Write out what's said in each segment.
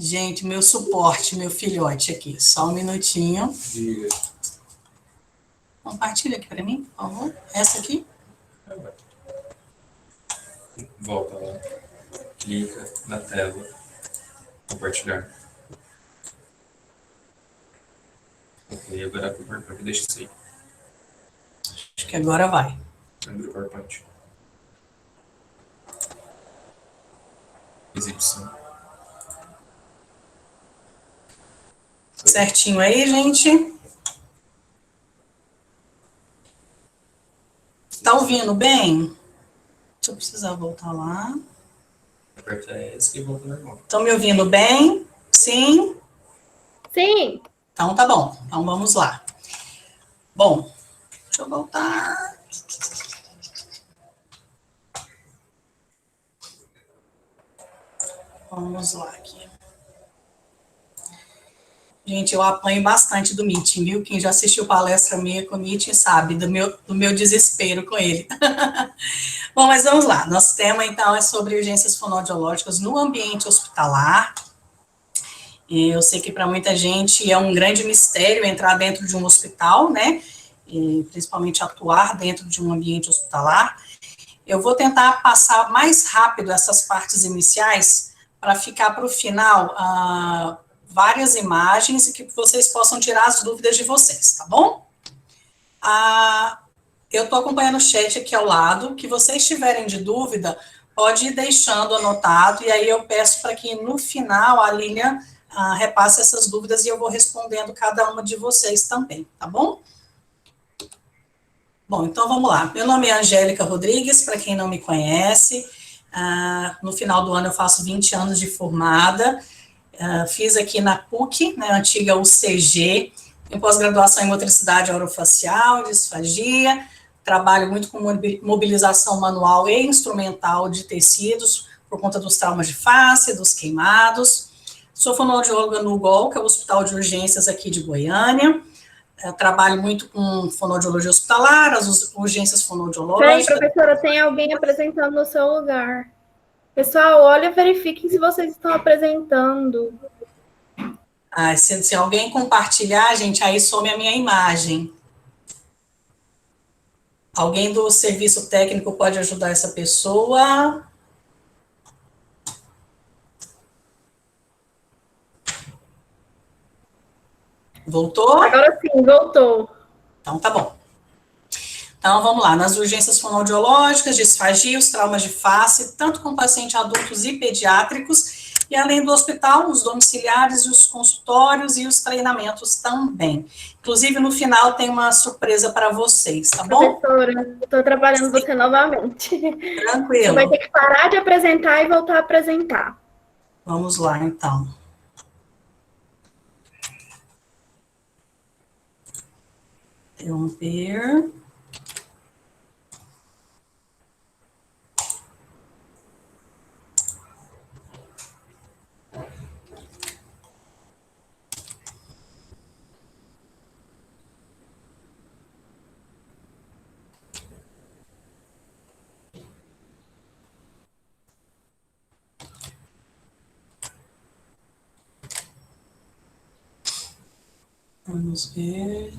Gente, meu suporte, meu filhote aqui. Só um minutinho. Diga. Compartilha aqui para mim, por favor. Essa aqui. Volta lá. Clica na tela. Compartilhar. Ok, agora abre o PowerPoint. Deixa isso aí. Acho que agora vai. Abre o PowerPoint. Exibição. Certinho aí, gente? Tá ouvindo bem? Deixa eu precisar voltar lá. Aperta essa e volta normal. Estão me ouvindo bem? Sim? Sim. Então tá bom. Então vamos lá. Bom, deixa eu voltar. Vamos lá aqui. Gente, eu apanho bastante do Meeting, viu? Quem já assistiu palestra minha com o Meeting sabe do meu desespero com ele. Bom, mas vamos lá. Nosso tema, então, é sobre urgências fonoaudiológicas no ambiente hospitalar. Eu sei que para muita gente é um grande mistério entrar dentro de um hospital, né? E principalmente atuar dentro de um ambiente hospitalar. Eu vou tentar passar mais rápido essas partes iniciais para ficar para o final várias imagens e que vocês possam tirar as dúvidas de vocês, tá bom? Eu estou acompanhando o chat aqui ao lado, que vocês tiverem de dúvida, pode ir deixando anotado, e aí eu peço para que no final a Lilian repasse essas dúvidas e eu vou respondendo cada uma de vocês também, tá bom? Bom, então vamos lá. Meu nome é Angélica Rodrigues, para quem não me conhece. No final do ano eu faço 20 anos de formada. Fiz aqui na PUC, né, antiga UCG, em pós-graduação em motricidade orofacial, disfagia. Trabalho muito com mobilização manual e instrumental de tecidos, por conta dos traumas de face, dos queimados. Sou fonoaudióloga no UGOL, que é o Hospital de Urgências aqui de Goiânia. Trabalho muito com fonoaudiologia hospitalar, as urgências fonoaudiológicas. Peraí, professora, tem alguém apresentando no seu lugar. Pessoal, olha, verifiquem se vocês estão apresentando. Se alguém compartilhar, gente, aí some a minha imagem. Alguém do serviço técnico pode ajudar essa pessoa? Voltou? Agora sim, voltou. Então, tá bom. Então, vamos lá. Nas urgências fonoaudiológicas, disfagia, os traumas de face, tanto com pacientes adultos e pediátricos, e além do hospital, os domiciliares e os consultórios e os treinamentos também. Inclusive, no final, tem uma surpresa para vocês, tá bom? Professora, estou trabalhando você novamente. Tranquilo. Você vai ter que parar de apresentar e voltar a apresentar. Vamos lá, então. Interromper. Vamos ver.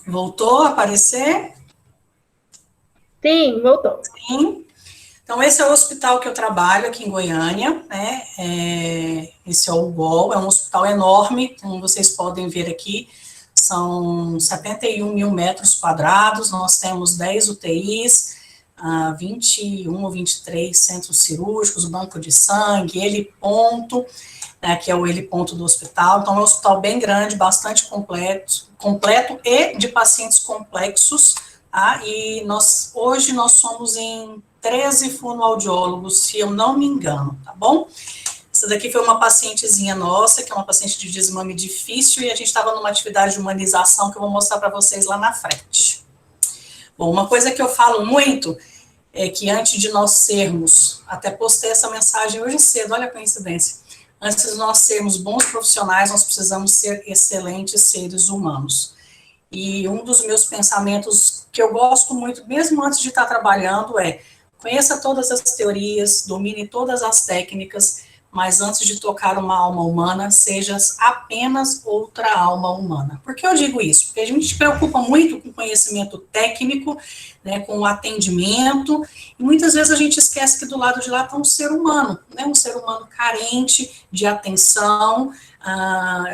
Voltou a aparecer? Sim, voltou. Sim. Então, esse é o hospital que eu trabalho aqui em Goiânia, né? Esse é o UGOL, é um hospital enorme, como vocês podem ver aqui, são 71 mil metros quadrados, nós temos 10 UTIs, 21 ou 23 centros cirúrgicos, banco de sangue, heliponto, né, que é o heliponto do hospital. Então, é um hospital bem grande, bastante completo e de pacientes complexos, tá? E hoje nós somos em 13 fonoaudiólogos, se eu não me engano, tá bom? Essa daqui foi uma pacientezinha nossa, que é uma paciente de desmame difícil, e a gente estava numa atividade de humanização que eu vou mostrar para vocês lá na frente. Bom, uma coisa que eu falo muito é que antes de nós sermos, até postei essa mensagem hoje cedo, olha a coincidência, antes de nós sermos bons profissionais, nós precisamos ser excelentes seres humanos. E um dos meus pensamentos que eu gosto muito, mesmo antes de estar trabalhando, é: conheça todas as teorias, domine todas as técnicas, mas antes de tocar uma alma humana, sejas apenas outra alma humana. Por que eu digo isso? Porque a gente se preocupa muito com conhecimento técnico, né, com o atendimento, e muitas vezes a gente esquece que do lado de lá está um ser humano, né, um ser humano carente de atenção,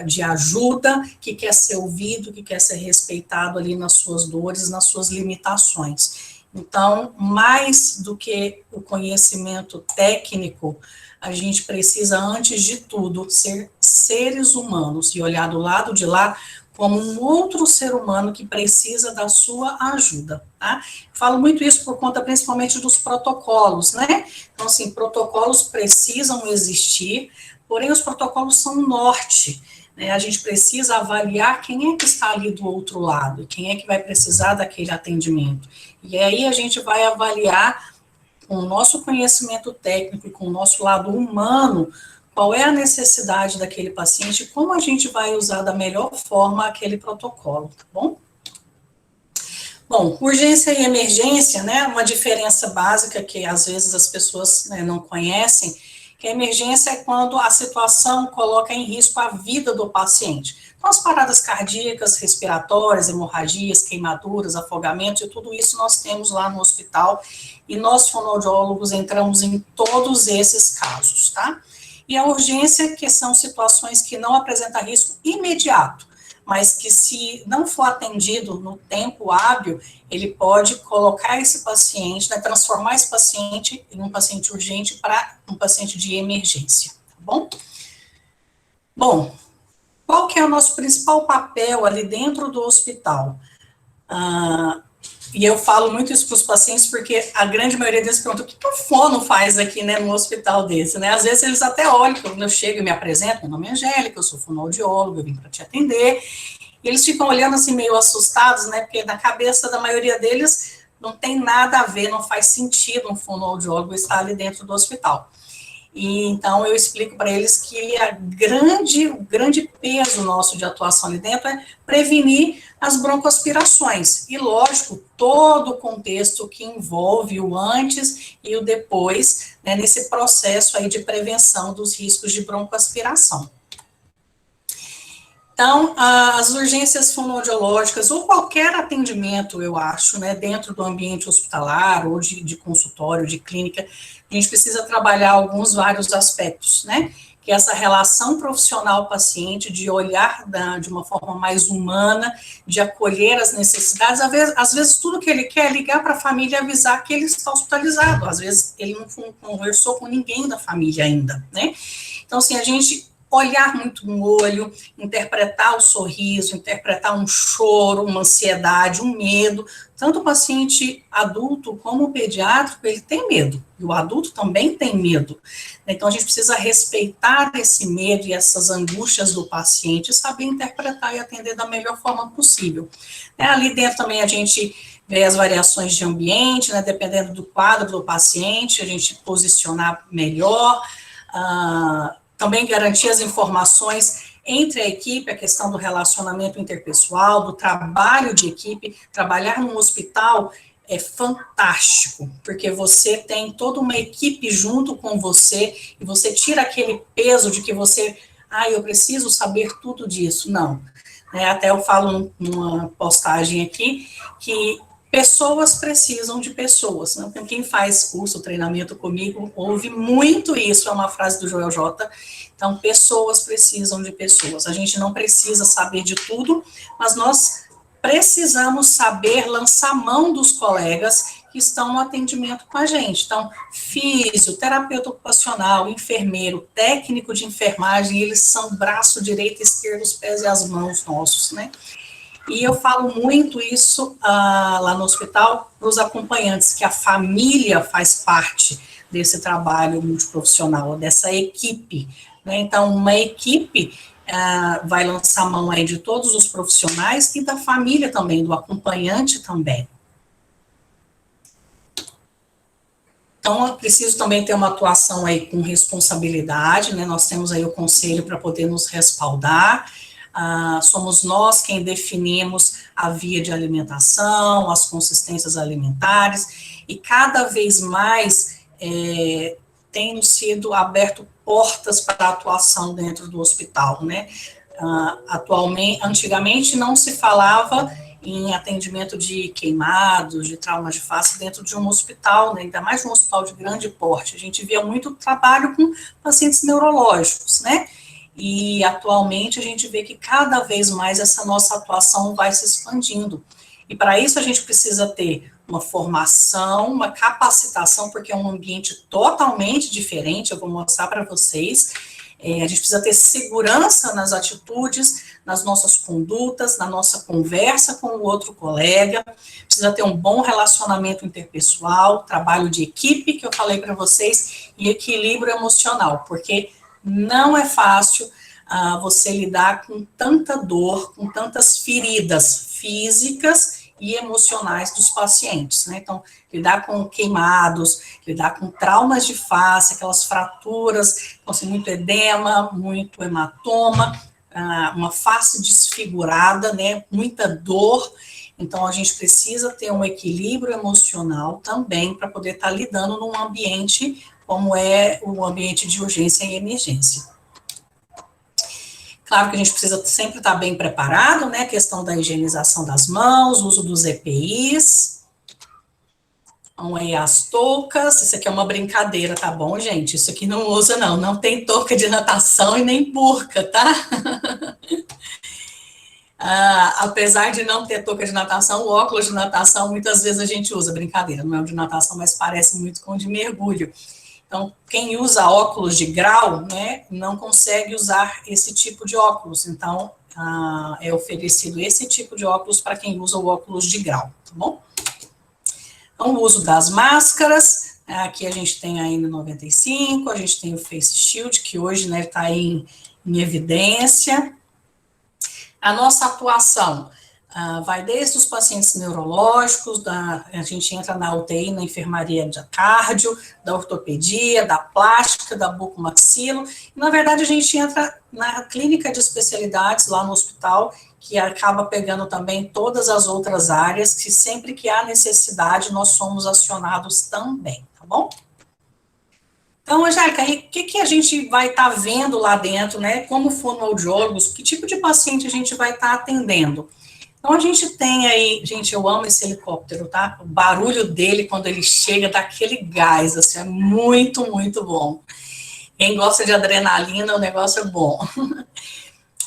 de ajuda, que quer ser ouvido, que quer ser respeitado ali nas suas dores, nas suas limitações. Então, mais do que o conhecimento técnico, a gente precisa, antes de tudo, ser seres humanos e olhar do lado de lá como um outro ser humano que precisa da sua ajuda, tá? Falo muito isso por conta principalmente dos protocolos, né? Então, assim, protocolos precisam existir, porém os protocolos são um norte, né? A gente precisa avaliar quem é que está ali do outro lado, quem é que vai precisar daquele atendimento. E aí a gente vai avaliar, com o nosso conhecimento técnico e com o nosso lado humano, qual é a necessidade daquele paciente e como a gente vai usar da melhor forma aquele protocolo, tá bom? Bom, urgência e emergência, né, uma diferença básica que às vezes as pessoas, né, não conhecem, que a emergência é quando a situação coloca em risco a vida do paciente. Então, as paradas cardíacas, respiratórias, hemorragias, queimaduras, afogamentos, e tudo isso nós temos lá no hospital, e nós, fonoaudiólogos, entramos em todos esses casos, tá? E a urgência, que são situações que não apresentam risco imediato, mas que, se não for atendido no tempo hábil, ele pode colocar esse paciente, né, transformar esse paciente em um paciente urgente para um paciente de emergência, tá bom? Bom, qual que é o nosso principal papel ali dentro do hospital? E eu falo muito isso para os pacientes, porque a grande maioria deles pergunta: o que o fono faz aqui, né, num hospital desse, né? Às vezes eles até olham, quando eu chego e me apresento: meu nome é Angélica, eu sou fonoaudiólogo, eu vim para te atender. E eles ficam olhando assim meio assustados, né, porque na cabeça da maioria deles não tem nada a ver, não faz sentido um fonoaudiólogo estar ali dentro do hospital. E então eu explico para eles que o grande peso nosso de atuação ali dentro é prevenir as broncoaspirações. E, lógico, todo o contexto que envolve o antes e o depois, né, nesse processo aí de prevenção dos riscos de broncoaspiração. Então, as urgências fonoaudiológicas, ou qualquer atendimento, eu acho, né, dentro do ambiente hospitalar, ou de consultório, de clínica, a gente precisa trabalhar vários aspectos, né, que é essa relação profissional-paciente, de olhar de uma forma mais humana, de acolher as necessidades. Às vezes tudo que ele quer é ligar para a família e avisar que ele está hospitalizado, às vezes ele não conversou com ninguém da família ainda, né. Então, assim, a gente olhar muito no olho, interpretar o sorriso, interpretar um choro, uma ansiedade, um medo. Tanto o paciente adulto como o pediátrico, ele tem medo, e o adulto também tem medo. Então, a gente precisa respeitar esse medo e essas angústias do paciente, saber interpretar e atender da melhor forma possível. Ali dentro também a gente vê as variações de ambiente, né, dependendo do quadro do paciente, a gente posicionar melhor, também garantir as informações entre a equipe, a questão do relacionamento interpessoal, do trabalho de equipe. Trabalhar num hospital é fantástico, porque você tem toda uma equipe junto com você, e você tira aquele peso de que você, eu preciso saber tudo disso. Não. Até eu falo numa postagem aqui, que pessoas precisam de pessoas, né? Quem faz curso, treinamento comigo, ouve muito isso, é uma frase do Joel J. Então, pessoas precisam de pessoas. A gente não precisa saber de tudo, mas nós precisamos saber lançar mão dos colegas que estão no atendimento com a gente. Então, físio, terapeuta ocupacional, enfermeiro, técnico de enfermagem, eles são braço direito, esquerdo, os pés e as mãos nossos, né? E eu falo muito isso lá no hospital para os acompanhantes, que a família faz parte desse trabalho multiprofissional, dessa equipe, né? Então, uma equipe vai lançar mão aí de todos os profissionais e da família também, do acompanhante também. Então, é preciso também ter uma atuação aí com responsabilidade, né? Nós temos aí o conselho para poder nos respaldar. Somos nós quem definimos a via de alimentação, as consistências alimentares, e cada vez mais tem sido aberto portas para a atuação dentro do hospital, né? Antigamente não se falava em atendimento de queimados, de traumas de face dentro de um hospital, né, ainda mais um hospital de grande porte. A gente via muito trabalho com pacientes neurológicos, né? E atualmente a gente vê que cada vez mais essa nossa atuação vai se expandindo. E para isso a gente precisa ter uma formação, uma capacitação, porque é um ambiente totalmente diferente, eu vou mostrar para vocês. A gente precisa ter segurança nas atitudes, nas nossas condutas, na nossa conversa com o outro colega, precisa ter um bom relacionamento interpessoal, trabalho de equipe, que eu falei para vocês, e equilíbrio emocional, porque não é fácil você lidar com tanta dor, com tantas feridas físicas e emocionais dos pacientes, né? Então, lidar com queimados, lidar com traumas de face, aquelas fraturas, então, assim, muito edema, muito hematoma, uma face desfigurada, né? Muita dor. Então, a gente precisa ter um equilíbrio emocional também para poder estar lidando num ambiente como é o ambiente de urgência e emergência. Claro que a gente precisa sempre estar bem preparado, né, a questão da higienização das mãos, uso dos EPIs, então aí as toucas, isso aqui é uma brincadeira, tá bom, gente? Isso aqui não usa não tem touca de natação e nem burca, tá? Apesar de não ter touca de natação, o óculos de natação muitas vezes a gente usa, brincadeira, não é o de natação, mas parece muito com o de mergulho. Então, quem usa óculos de grau, né, não consegue usar esse tipo de óculos. Então, é oferecido esse tipo de óculos para quem usa o óculos de grau, tá bom? Então, o uso das máscaras, aqui a gente tem a N95, a gente tem o Face Shield, que hoje, né, está em evidência. A nossa atuação vai desde os pacientes neurológicos, a gente entra na UTI, na enfermaria de cardio, da ortopedia, da plástica, da bucomaxilo, e na verdade a gente entra na clínica de especialidades lá no hospital, que acaba pegando também todas as outras áreas, que sempre que há necessidade nós somos acionados também, tá bom? Então, Angélica, o que a gente vai estar vendo lá dentro, né, como fonoaudiólogos, que tipo de paciente a gente vai estar atendendo? Então, a gente tem aí, gente, eu amo esse helicóptero, tá? O barulho dele, quando ele chega, dá aquele gás, assim, é muito, muito bom. Quem gosta de adrenalina, o negócio é bom.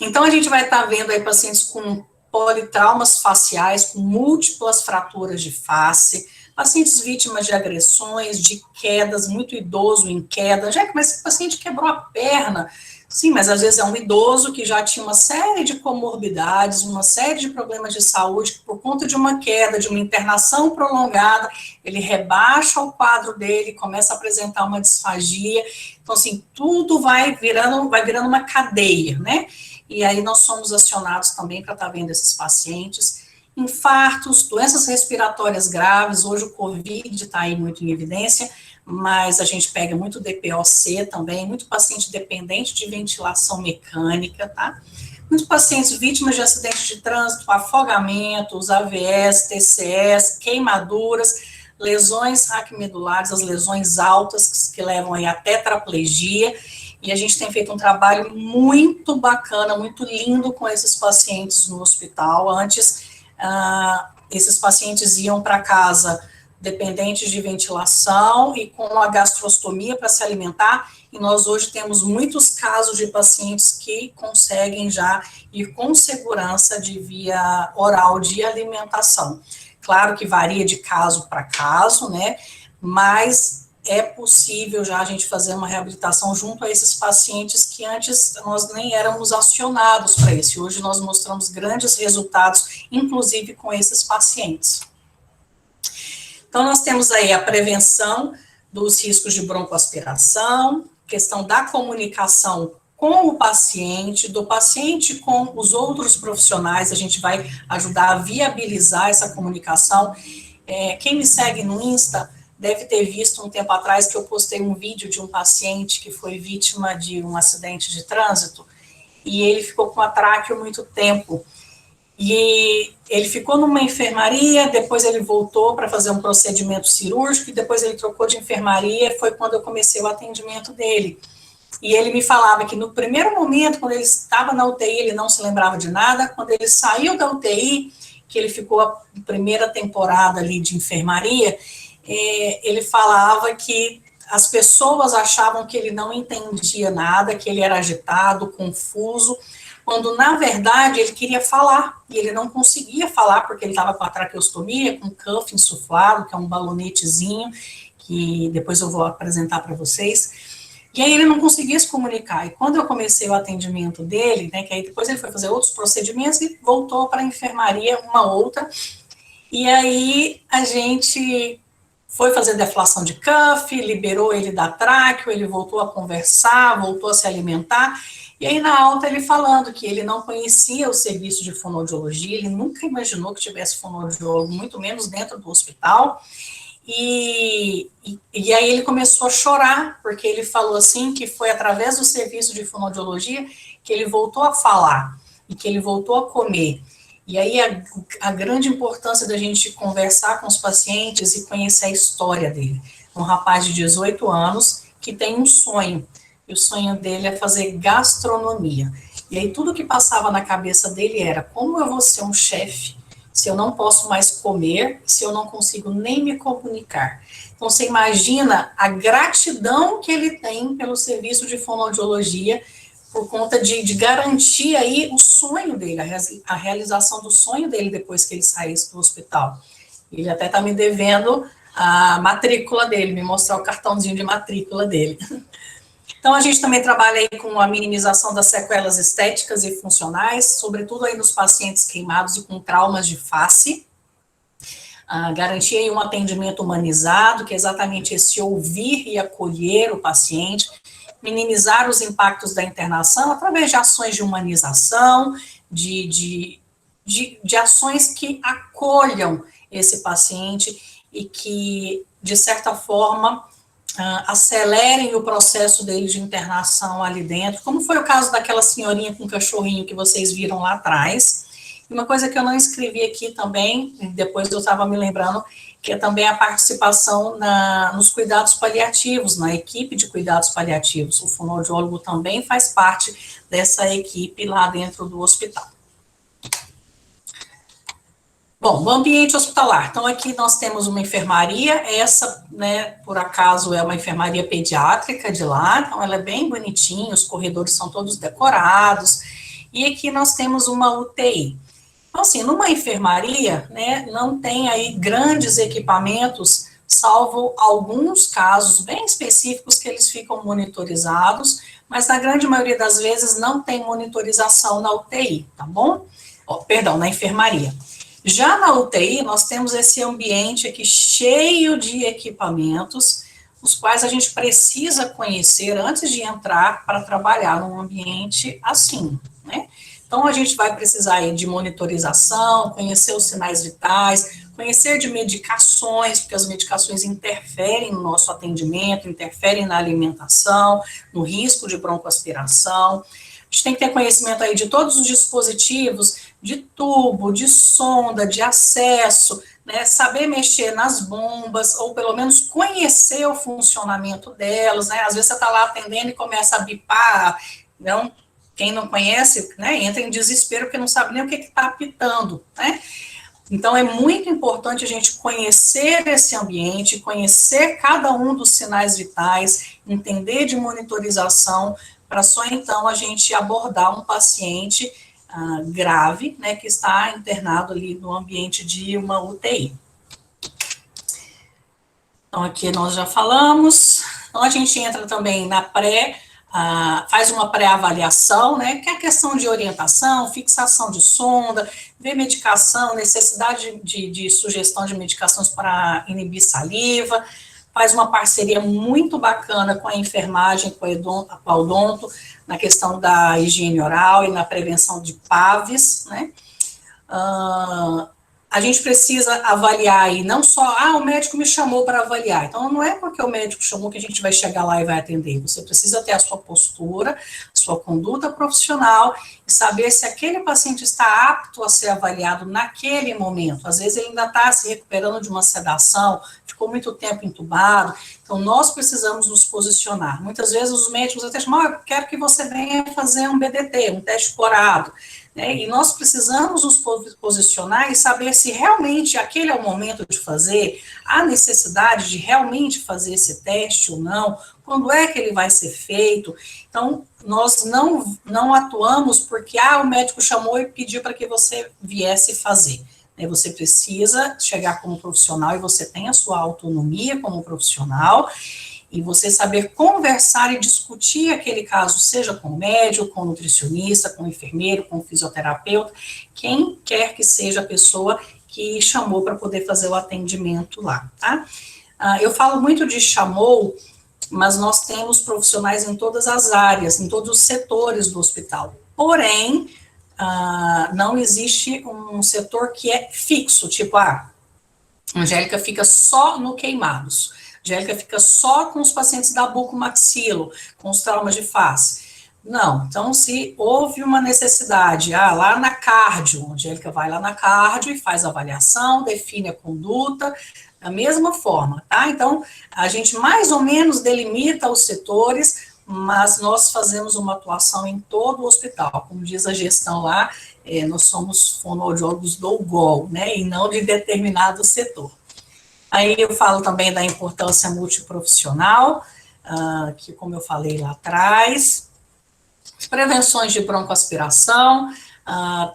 Então, a gente vai estar vendo aí pacientes com politraumas faciais, com múltiplas fraturas de face, pacientes vítimas de agressões, de quedas, muito idoso em queda. Já que mas esse paciente quebrou a perna, sim, mas às vezes é um idoso que já tinha uma série de comorbidades, uma série de problemas de saúde, que por conta de uma queda, de uma internação prolongada, ele rebaixa o quadro dele, começa a apresentar uma disfagia. Então, assim, tudo vai virando uma cadeia, né? E aí nós somos acionados também para estar vendo esses pacientes. Infartos, doenças respiratórias graves, hoje o Covid está aí muito em evidência, mas a gente pega muito DPOC também, muito paciente dependente de ventilação mecânica, tá? Muitos pacientes vítimas de acidentes de trânsito, afogamentos, AVS, TCS, queimaduras, lesões raquimedulares, as lesões altas que levam aí a tetraplegia, e a gente tem feito um trabalho muito bacana, muito lindo com esses pacientes no hospital. Antes, esses pacientes iam para casa dependentes de ventilação e com a gastrostomia para se alimentar, e nós hoje temos muitos casos de pacientes que conseguem já ir com segurança de via oral de alimentação. Claro que varia de caso para caso, né, mas é possível já a gente fazer uma reabilitação junto a esses pacientes que antes nós nem éramos acionados para isso, e hoje nós mostramos grandes resultados, inclusive com esses pacientes. Então, nós temos aí a prevenção dos riscos de broncoaspiração, questão da comunicação com o paciente, do paciente com os outros profissionais, a gente vai ajudar a viabilizar essa comunicação. Quem me segue no Insta deve ter visto um tempo atrás que eu postei um vídeo de um paciente que foi vítima de um acidente de trânsito, e ele ficou com a tráqueo muito tempo. E ele ficou numa enfermaria, depois ele voltou para fazer um procedimento cirúrgico, e depois ele trocou de enfermaria, foi quando eu comecei o atendimento dele. E ele me falava que no primeiro momento, quando ele estava na UTI, ele não se lembrava de nada, quando ele saiu da UTI, que ele ficou a primeira temporada ali de enfermaria, ele falava que as pessoas achavam que ele não entendia nada, que ele era agitado, confuso, quando, na verdade, ele queria falar, e ele não conseguia falar, porque ele estava com a traqueostomia, com cuff insuflado, que é um balonetezinho, que depois eu vou apresentar para vocês, e aí ele não conseguia se comunicar, e quando eu comecei o atendimento dele, né, que aí depois ele foi fazer outros procedimentos e voltou para a enfermaria, uma outra, e aí a gente foi fazer deflação de cuff, liberou ele da tráqueo, ele voltou a conversar, voltou a se alimentar, e aí na alta ele falando que ele não conhecia o serviço de fonoaudiologia, ele nunca imaginou que tivesse fonoaudiólogo, muito menos dentro do hospital, e aí ele começou a chorar, porque ele falou assim que foi através do serviço de fonoaudiologia que ele voltou a falar, e que ele voltou a comer. E aí a grande importância da gente conversar com os pacientes e conhecer a história dele. Um rapaz de 18 anos que tem um sonho, e o sonho dele é fazer gastronomia. E aí tudo que passava na cabeça dele era: como eu vou ser um chefe se eu não posso mais comer, se eu não consigo nem me comunicar? Então você imagina a gratidão que ele tem pelo serviço de fonoaudiologia, por conta de garantir aí o sonho dele, a realização do sonho dele depois que ele saísse do hospital. Ele até está me devendo a matrícula dele, me mostrar o cartãozinho de matrícula dele. Então, a gente também trabalha aí com a minimização das sequelas estéticas e funcionais, sobretudo aí nos pacientes queimados e com traumas de face. Garantir aí um atendimento humanizado, que é exatamente esse ouvir e acolher o paciente, minimizar os impactos da internação através de ações de humanização, de ações que acolham esse paciente e que, de certa forma, acelerem o processo dele de internação ali dentro, como foi o caso daquela senhorinha com cachorrinho que vocês viram lá atrás. E uma coisa que eu não escrevi aqui também, depois eu estava me lembrando, que é também a participação nos cuidados paliativos, na equipe de cuidados paliativos. O fonoaudiólogo também faz parte dessa equipe lá dentro do hospital. Bom, o ambiente hospitalar. Então, aqui nós temos uma enfermaria, essa, né, por acaso, é uma enfermaria pediátrica de lá, então ela é bem bonitinha, os corredores são todos decorados, e aqui nós temos uma UTI. Então, assim, numa enfermaria, né, não tem aí grandes equipamentos, salvo alguns casos bem específicos que eles ficam monitorizados, mas na grande maioria das vezes não tem monitorização na UTI, tá bom? Perdão, na enfermaria. Já na UTI, nós temos esse ambiente aqui cheio de equipamentos, os quais a gente precisa conhecer antes de entrar para trabalhar num ambiente assim, né? Então, a gente vai precisar aí de monitorização, conhecer os sinais vitais, conhecer de medicações, porque as medicações interferem no nosso atendimento, interferem na alimentação, no risco de broncoaspiração. A gente tem que ter conhecimento aí de todos os dispositivos, de tubo, de sonda, de acesso, né, saber mexer nas bombas, ou pelo menos conhecer o funcionamento delas, né, às vezes você está lá atendendo e começa a bipar, então, quem não conhece, né, entra em desespero porque não sabe nem o que está apitando, né. Então, é muito importante a gente conhecer esse ambiente, conhecer cada um dos sinais vitais, entender de monitorização, para só então a gente abordar um paciente grave, né, que está internado ali no ambiente de uma UTI. Então, aqui nós já falamos. Então, a gente entra também na faz uma pré-avaliação, né, que é a questão de orientação, fixação de sonda, ver medicação, necessidade de sugestão de medicações para inibir saliva, faz uma parceria muito bacana com a enfermagem, com a odonto, na questão da higiene oral e na prevenção de PAVs, né, a gente precisa avaliar aí, não só, o médico me chamou para avaliar. Então, não é porque o médico chamou que a gente vai chegar lá e vai atender. Você precisa ter a sua postura, a sua conduta profissional e saber se aquele paciente está apto a ser avaliado naquele momento. Às vezes, ele ainda está se recuperando de uma sedação, ficou muito tempo entubado. Então, nós precisamos nos posicionar. Muitas vezes, os médicos até chamam, eu quero que você venha fazer um BDT, um teste corado. E nós precisamos nos posicionar e saber se realmente aquele é o momento de fazer, há necessidade de realmente fazer esse teste ou não, quando é que ele vai ser feito. Então, nós não atuamos porque, o médico chamou e pediu para que você viesse fazer. Você precisa chegar como profissional e você tem a sua autonomia como profissional, e você saber conversar e discutir aquele caso, seja com o médico, com o nutricionista, com o enfermeiro, com o fisioterapeuta, quem quer que seja a pessoa que chamou para poder fazer o atendimento lá, tá? Eu falo muito de chamou, mas nós temos profissionais em todas as áreas, em todos os setores do hospital. Porém, não existe um setor que é fixo, tipo, a Angélica fica só no queimados. Angélica fica só com os pacientes da bucomaxilo, com os traumas de face. Não, então se houve uma necessidade, lá na cardio, Angélica vai lá na cardio e faz a avaliação, define a conduta, da mesma forma, tá? Então, a gente mais ou menos delimita os setores, mas nós fazemos uma atuação em todo o hospital, como diz a gestão lá, nós somos fonoaudiólogos do UGOL, né, e não de determinado setor. Aí eu falo também da importância multiprofissional, que como eu falei lá atrás, prevenções de broncoaspiração,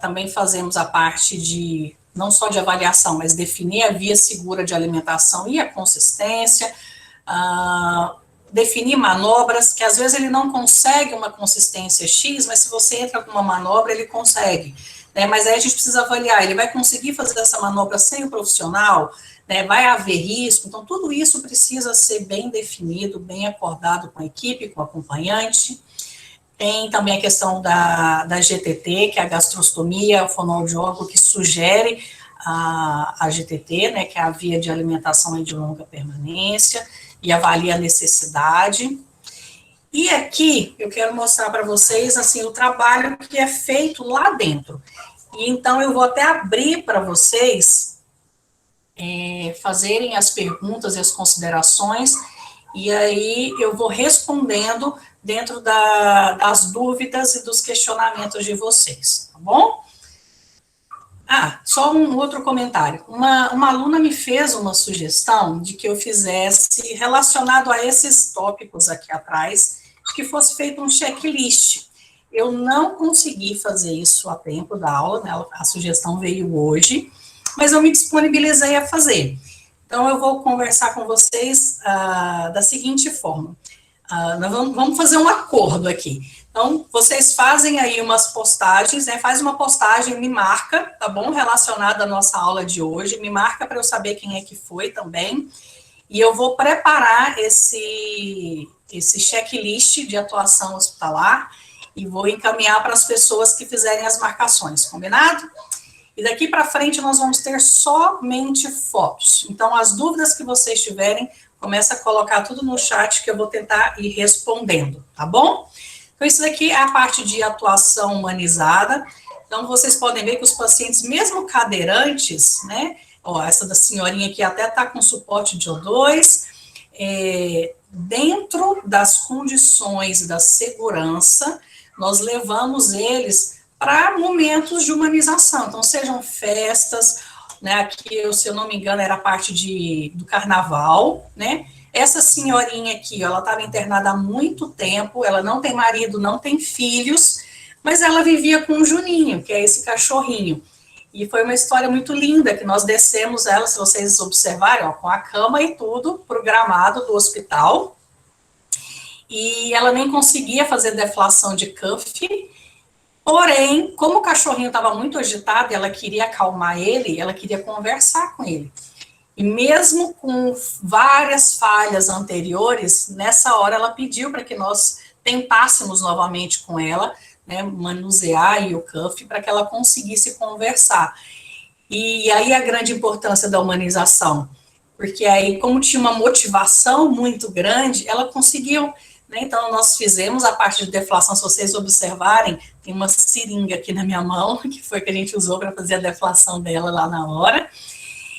também fazemos a parte de, não só de avaliação, mas definir a via segura de alimentação e a consistência, definir manobras, que às vezes ele não consegue uma consistência X, mas se você entra com uma manobra, ele consegue, né? Mas aí a gente precisa avaliar, ele vai conseguir fazer essa manobra sem o profissional, né? Vai haver risco, então tudo isso precisa ser bem definido, bem acordado com a equipe, com o acompanhante. Tem também a questão da GTT, que é a gastrostomia, o fonoaudiólogo que sugere a GTT, né, que é a via de alimentação de longa permanência, e avalia a necessidade. E aqui eu quero mostrar para vocês assim, o trabalho que é feito lá dentro. E então eu vou até abrir para vocês fazerem as perguntas e as considerações, e aí eu vou respondendo dentro das dúvidas e dos questionamentos de vocês, tá bom? Só um outro comentário. Uma aluna me fez uma sugestão de que eu fizesse, relacionado a esses tópicos aqui atrás, que fosse feito um checklist. Eu não consegui fazer isso a tempo da aula, né? A sugestão veio hoje, mas eu me disponibilizei a fazer. Então, eu vou conversar com vocês da seguinte forma. Nós vamos fazer um acordo aqui. Então, vocês fazem aí umas postagens, né? Faz uma postagem, me marca, tá bom? Relacionada à nossa aula de hoje, me marca para eu saber quem é que foi também. E eu vou preparar esse checklist de atuação hospitalar e vou encaminhar para as pessoas que fizerem as marcações, combinado? E daqui para frente nós vamos ter somente fotos. Então, as dúvidas que vocês tiverem, começa a colocar tudo no chat que eu vou tentar ir respondendo, tá bom? Então, isso daqui é a parte de atuação humanizada. Então, vocês podem ver que os pacientes, mesmo cadeirantes, né? Essa da senhorinha aqui até está com suporte de O2, dentro das condições da segurança, nós levamos eles para momentos de humanização. Então, sejam festas, né, aqui, se eu não me engano, era a parte do carnaval, né? Essa senhorinha aqui, ela estava internada há muito tempo, ela não tem marido, não tem filhos, mas ela vivia com o Juninho, que é esse cachorrinho. E foi uma história muito linda, que nós descemos ela, se vocês observarem, com a cama e tudo, para o gramado do hospital. E ela nem conseguia fazer deflação de cuff. Porém, como o cachorrinho estava muito agitado, ela queria acalmar ele, ela queria conversar com ele. E mesmo com várias falhas anteriores, nessa hora ela pediu para que nós tentássemos novamente com ela, né, manusear aí o cuff para que ela conseguisse conversar. E aí a grande importância da humanização, porque aí, como tinha uma motivação muito grande, ela conseguiu, né? Então, nós fizemos a parte de deflação, se vocês observarem, tem uma seringa aqui na minha mão, que foi que a gente usou para fazer a deflação dela lá na hora,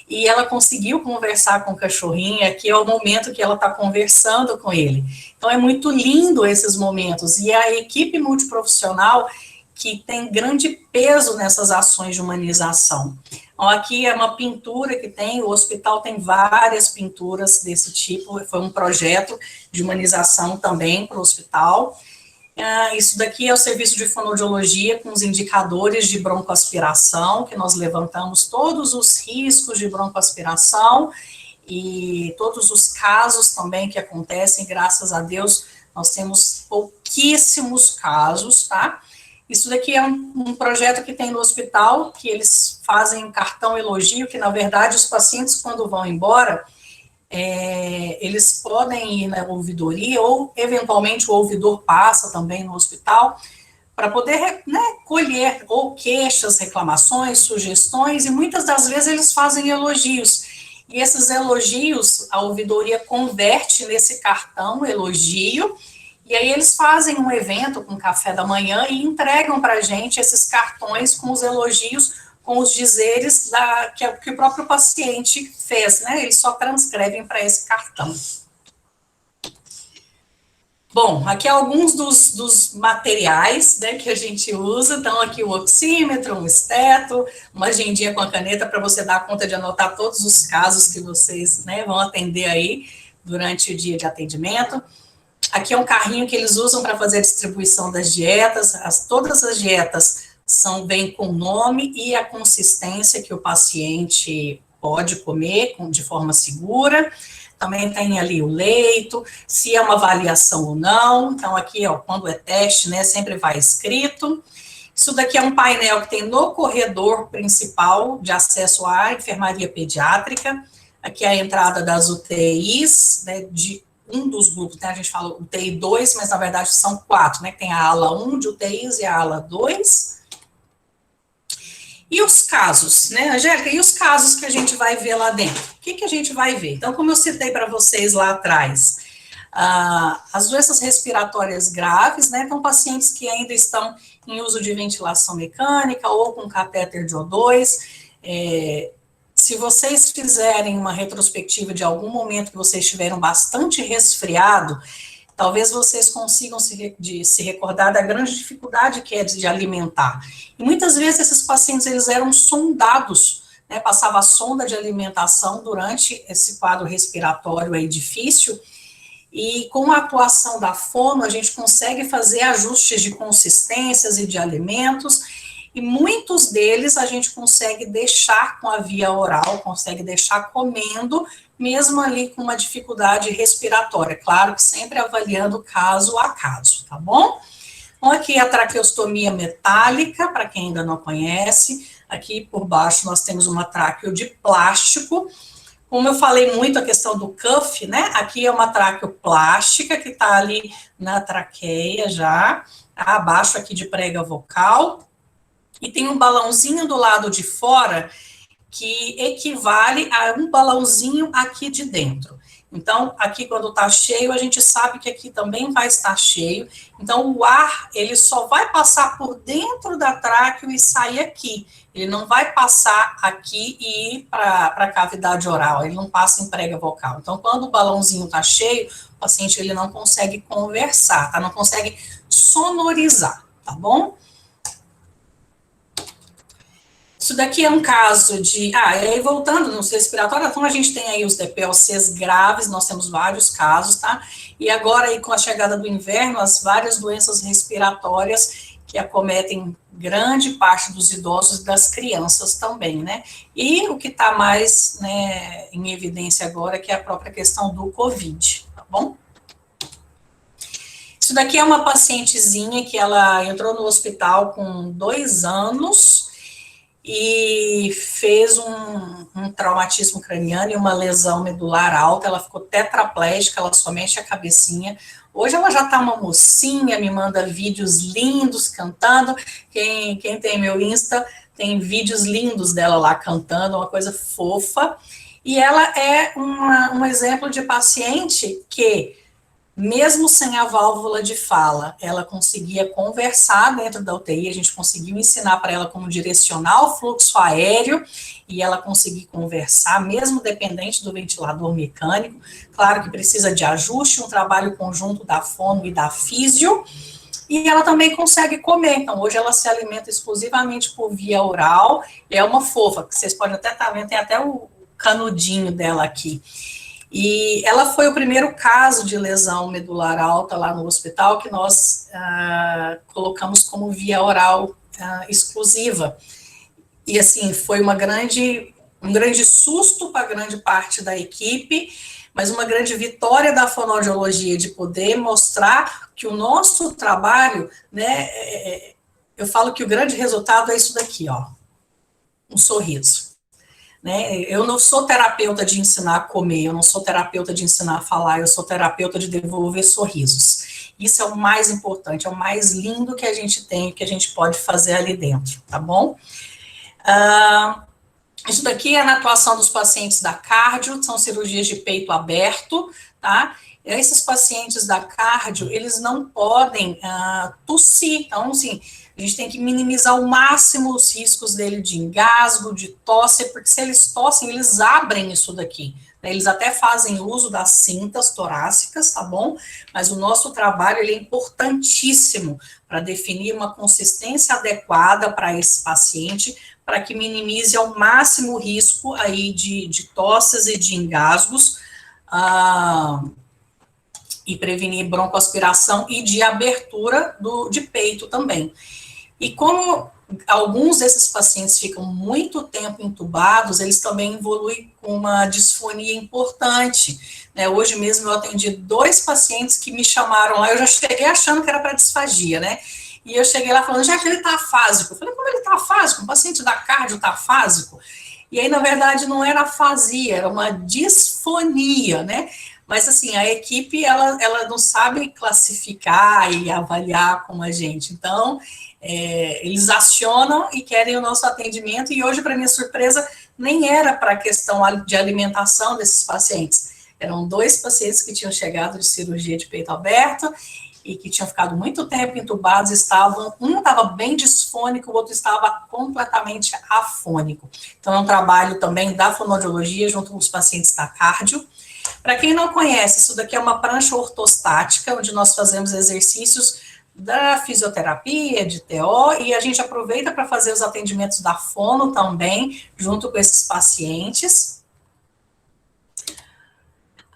e ela conseguiu conversar com o cachorrinho, aqui é o momento que ela está conversando com ele. Então, é muito lindo esses momentos, e a equipe multiprofissional que tem grande peso nessas ações de humanização. Então, aqui é uma pintura que tem, o hospital tem várias pinturas desse tipo, foi um projeto de humanização também para o hospital. Isso daqui é o serviço de fonoaudiologia com os indicadores de broncoaspiração, que nós levantamos todos os riscos de broncoaspiração e todos os casos também que acontecem, graças a Deus, nós temos pouquíssimos casos, tá? Isso daqui é um projeto que tem no hospital, que eles fazem um cartão elogio, que na verdade os pacientes quando vão embora, eles podem ir na ouvidoria, ou eventualmente o ouvidor passa também no hospital, para poder, né, colher ou queixas, reclamações, sugestões, e muitas das vezes eles fazem elogios. E esses elogios, a ouvidoria converte nesse cartão elogio, e aí eles fazem um evento com café da manhã e entregam para a gente esses cartões com os elogios, com os dizeres que o próprio paciente fez, né? Eles só transcrevem para esse cartão. Bom, aqui alguns dos materiais, né, que a gente usa. Então, aqui o oxímetro, um esteto, uma agendinha com a caneta para você dar conta de anotar todos os casos que vocês, né, vão atender aí durante o dia de atendimento. Aqui é um carrinho que eles usam para fazer a distribuição das dietas. Todas as dietas vêm com o nome e a consistência que o paciente pode comer de forma segura. Também tem ali o leito, se é uma avaliação ou não. Então, aqui, ó, quando é teste, né, sempre vai escrito. Isso daqui é um painel que tem no corredor principal de acesso à enfermaria pediátrica. Aqui é a entrada das UTIs, né, de um dos grupos, né, a gente fala UTI 2, mas na verdade são 4, né, tem a ala 1 de UTIs e a ala 2. E os casos, né, Angélica, e os casos que a gente vai ver lá dentro? O que a gente vai ver? Então, como eu citei para vocês lá atrás, as doenças respiratórias graves, né, então pacientes que ainda estão em uso de ventilação mecânica ou com catéter de O2, se vocês fizerem uma retrospectiva de algum momento que vocês estiveram bastante resfriado, talvez vocês consigam se recordar da grande dificuldade que é de alimentar. E muitas vezes esses pacientes, eles eram sondados, né, passava a sonda de alimentação durante esse quadro respiratório aí difícil, e com a atuação da fono, a gente consegue fazer ajustes de consistências e de alimentos, e muitos deles a gente consegue deixar com a via oral, consegue deixar comendo, mesmo ali com uma dificuldade respiratória. Claro que sempre avaliando caso a caso, tá bom? Então, aqui a traqueostomia metálica, para quem ainda não conhece. Aqui por baixo nós temos uma tráqueo de plástico. Como eu falei muito a questão do cuff, né? Aqui é uma traqueoplástica que está ali na traqueia já, abaixo aqui de prega vocal. E tem um balãozinho do lado de fora que equivale a um balãozinho aqui de dentro. Então, aqui quando está cheio, a gente sabe que aqui também vai estar cheio. Então, o ar, ele só vai passar por dentro da tráqueo e sair aqui. Ele não vai passar aqui e ir para a cavidade oral, ele não passa em prega vocal. Então, quando o balãozinho está cheio, o paciente ele não consegue conversar, tá? Não consegue sonorizar, tá bom? Isso daqui é um caso de... e aí voltando no respiratório, então a gente tem aí os DPLCs graves, nós temos vários casos, tá? E agora aí com a chegada do inverno, as várias doenças respiratórias que acometem grande parte dos idosos e das crianças também, né? E o que está mais, né, em evidência agora, que é a própria questão do Covid, tá bom? Isso daqui é uma pacientezinha que ela entrou no hospital com 2 anos, e fez um traumatismo craniano e uma lesão medular alta, ela ficou tetraplégica, ela só mexe a cabecinha. Hoje ela já está uma mocinha, me manda vídeos lindos cantando. Quem tem meu Insta tem vídeos lindos dela lá cantando, uma coisa fofa, e ela é um exemplo de paciente que, mesmo sem a válvula de fala, ela conseguia conversar dentro da UTI, a gente conseguiu ensinar para ela como direcionar o fluxo aéreo, e ela conseguir conversar, mesmo dependente do ventilador mecânico. Claro que precisa de ajuste, um trabalho conjunto da fono e da físio, e ela também consegue comer. Então, hoje ela se alimenta exclusivamente por via oral, é uma fofa, que vocês podem até estar vendo, tem até o canudinho dela aqui. E ela foi o primeiro caso de lesão medular alta lá no hospital que nós colocamos como via oral exclusiva. E assim, foi um grande susto para grande parte da equipe, mas uma grande vitória da fonoaudiologia de poder mostrar que o nosso trabalho, né, eu falo que o grande resultado é isso daqui, ó, um sorriso. Né? Eu não sou terapeuta de ensinar a comer, eu não sou terapeuta de ensinar a falar, eu sou terapeuta de devolver sorrisos. Isso é o mais importante, é o mais lindo que a gente tem, que a gente pode fazer ali dentro, tá bom? Isso daqui é na atuação dos pacientes da cardio, são cirurgias de peito aberto, tá? Esses pacientes da cardio, eles não podem tossir, então, assim, a gente tem que minimizar ao máximo os riscos dele de engasgo, de tosse, porque se eles tossem, eles abrem isso daqui. Né? Eles até fazem uso das cintas torácicas, tá bom? Mas o nosso trabalho, ele é importantíssimo para definir uma consistência adequada para esse paciente, para que minimize ao máximo o risco aí de tosses e de engasgos, e prevenir broncoaspiração e de abertura de peito também. E como alguns desses pacientes ficam muito tempo entubados, eles também evoluem com uma disfonia importante. Né? Hoje mesmo eu atendi 2 pacientes que me chamaram lá, eu já cheguei achando que era para disfagia, né? E eu cheguei lá falando, já que ele está afásico. Eu falei, como ele está afásico? Um paciente da cardio está afásico? E aí, na verdade, não era afasia, era uma disfonia, né? Mas, assim, a equipe, ela não sabe classificar e avaliar como a gente. Então, eles acionam e querem o nosso atendimento. E hoje, para minha surpresa, nem era para a questão de alimentação desses pacientes. Eram 2 pacientes que tinham chegado de cirurgia de peito aberto e que tinham ficado muito tempo entubados, um estava bem disfônico, o outro estava completamente afônico. Então, é um trabalho também da fonoaudiologia junto com os pacientes da cardio. Para quem não conhece, isso daqui é uma prancha ortostática, onde nós fazemos exercícios da fisioterapia, de TO, e a gente aproveita para fazer os atendimentos da fono também, junto com esses pacientes.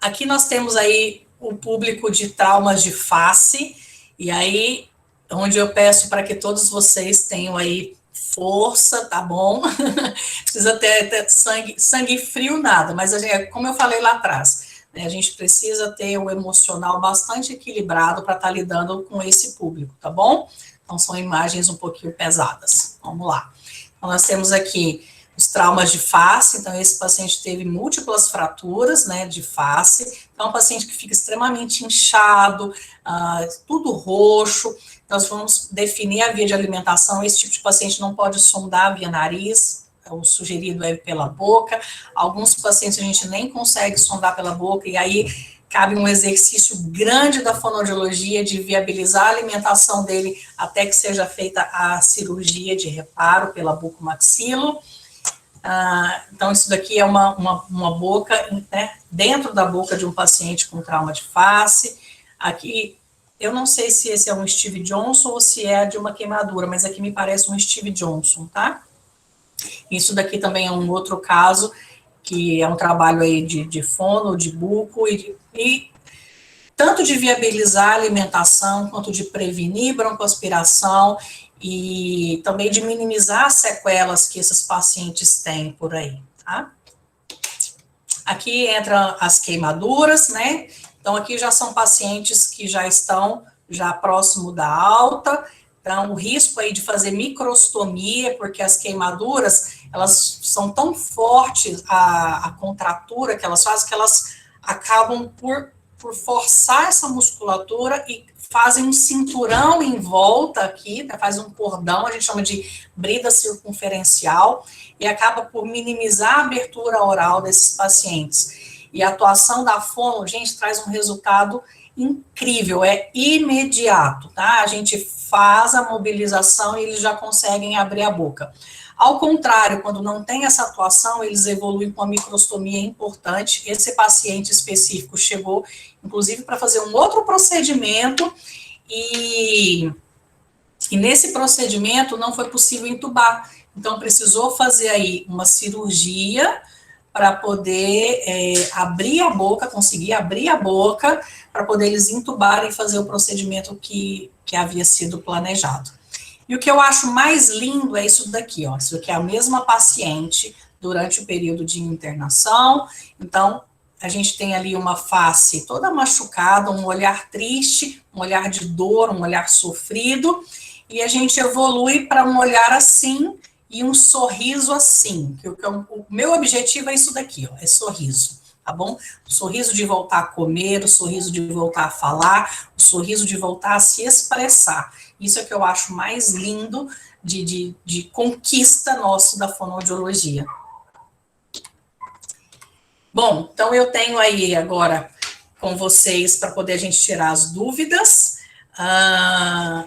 Aqui nós temos aí o público de traumas de face, e aí, onde eu peço para que todos vocês tenham aí força, tá bom? Precisa ter sangue frio, nada, mas como eu falei lá atrás, né, a gente precisa ter o emocional bastante equilibrado para estar lidando com esse público, tá bom? Então, são imagens um pouquinho pesadas. Vamos lá. Então, nós temos aqui os traumas de face, então esse paciente teve múltiplas fraturas, né, de face, então é um paciente que fica extremamente inchado, tudo roxo, então nós vamos definir a via de alimentação, esse tipo de paciente não pode sondar via nariz, o sugerido é pela boca, alguns pacientes a gente nem consegue sondar pela boca, e aí cabe um exercício grande da fonoaudiologia de viabilizar a alimentação dele até que seja feita a cirurgia de reparo pela bucomaxilo. Então, isso daqui é uma boca, né, dentro da boca de um paciente com trauma de face. Aqui, eu não sei se esse é um Steve Johnson ou se é de uma queimadura, mas aqui me parece um Steve Johnson, tá? Isso daqui também é um outro caso, que é um trabalho aí de fono, de buco, e tanto de viabilizar a alimentação, quanto de prevenir broncoaspiração, e também de minimizar as sequelas que esses pacientes têm por aí, tá? Aqui entram as queimaduras, né? Então, aqui já são pacientes que já estão próximo da alta, então, o risco aí de fazer microstomia, porque as queimaduras, elas são tão fortes, a contratura que elas fazem, que elas acabam por forçar essa musculatura e fazem um cinturão em volta aqui, né, faz um cordão, a gente chama de brida circunferencial, e acaba por minimizar a abertura oral desses pacientes. E a atuação da fono, gente, traz um resultado incrível, é imediato, tá? A gente faz a mobilização e eles já conseguem abrir a boca. Ao contrário, quando não tem essa atuação, eles evoluem com a microstomia importante. Esse paciente específico chegou, inclusive, para fazer um outro procedimento, e nesse procedimento não foi possível entubar. Então, precisou fazer aí uma cirurgia para poder abrir a boca, conseguir abrir a boca, para poder eles entubarem e fazer o procedimento que havia sido planejado. E o que eu acho mais lindo é isso daqui, ó. Isso aqui é a mesma paciente durante o período de internação. Então, a gente tem ali uma face toda machucada, um olhar triste, um olhar de dor, um olhar sofrido, e a gente evolui para um olhar assim e um sorriso assim. O meu objetivo é isso daqui, ó, é sorriso, tá bom? O sorriso de voltar a comer, o sorriso de voltar a falar, o sorriso de voltar a se expressar. Isso é que eu acho mais lindo de conquista nosso da fonoaudiologia. Bom, então eu tenho aí agora com vocês para poder a gente tirar as dúvidas.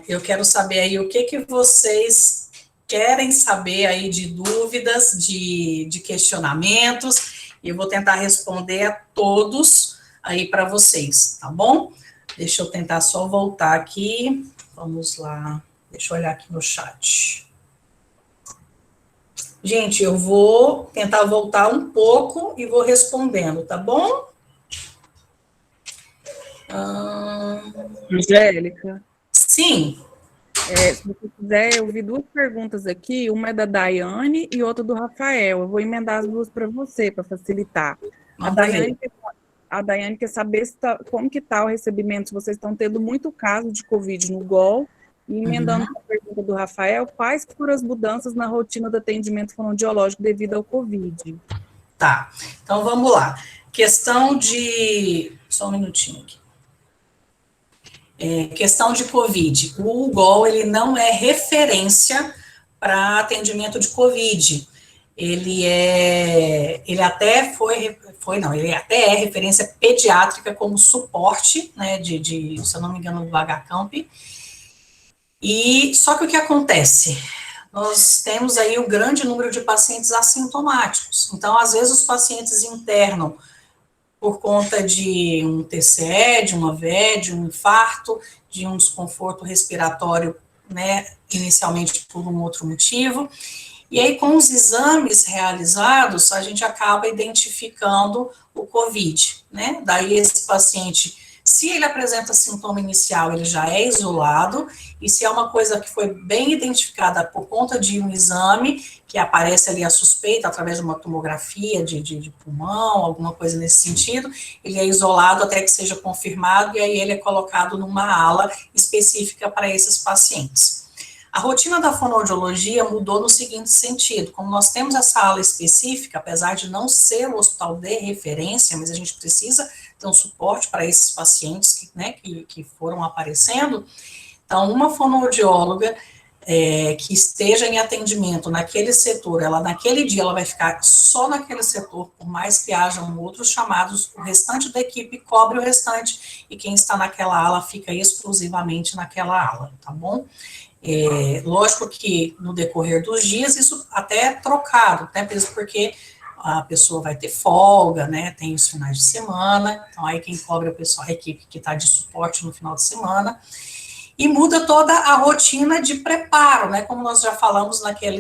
Eu quero saber aí o que vocês querem saber aí de dúvidas, de questionamentos, e eu vou tentar responder a todos aí para vocês, tá bom? Deixa eu tentar só voltar aqui. Vamos lá, deixa eu olhar aqui no chat. Gente, eu vou tentar voltar um pouco e vou respondendo, tá bom? Angélica? Sim. Se você quiser, eu vi duas perguntas aqui, uma é da Daiane e outra do Rafael. Eu vou emendar as duas para você, para facilitar. A Daiane quer saber como que está o recebimento, se vocês estão tendo muito caso de Covid no GOL, e emendando com a pergunta do Rafael, quais foram as mudanças na rotina do atendimento fonoaudiológico devido ao Covid? Tá, então vamos lá. Questão de... Só um minutinho aqui. Questão de Covid. O GOL, ele não é referência para atendimento de Covid. Ele até ele até é referência pediátrica como suporte, né, se eu não me engano, do VHCamp. E só que o que acontece? Nós temos aí um grande número de pacientes assintomáticos. Então, às vezes, os pacientes internam por conta de um TCE, de uma AVE, de um infarto, de um desconforto respiratório, né, inicialmente por um outro motivo. E aí, com os exames realizados, a gente acaba identificando o COVID, né? Daí, esse paciente, se ele apresenta sintoma inicial, ele já é isolado, e se é uma coisa que foi bem identificada por conta de um exame, que aparece ali a suspeita através de uma tomografia de pulmão, alguma coisa nesse sentido, ele é isolado até que seja confirmado, e aí ele é colocado numa ala específica para esses pacientes. A rotina da fonoaudiologia mudou no seguinte sentido: como nós temos essa ala específica, apesar de não ser o hospital de referência, mas a gente precisa ter um suporte para esses pacientes que foram aparecendo, então uma fonoaudióloga que esteja em atendimento naquele setor, naquele dia ela vai ficar só naquele setor, por mais que hajam outros chamados, o restante da equipe cobre o restante, e quem está naquela ala fica exclusivamente naquela ala, tá bom? Lógico que no decorrer dos dias isso até é trocado, né, porque a pessoa vai ter folga, né, tem os finais de semana, então aí quem cobre é o pessoal, a equipe que está de suporte no final de semana, e muda toda a rotina de preparo, né, como nós já falamos aquela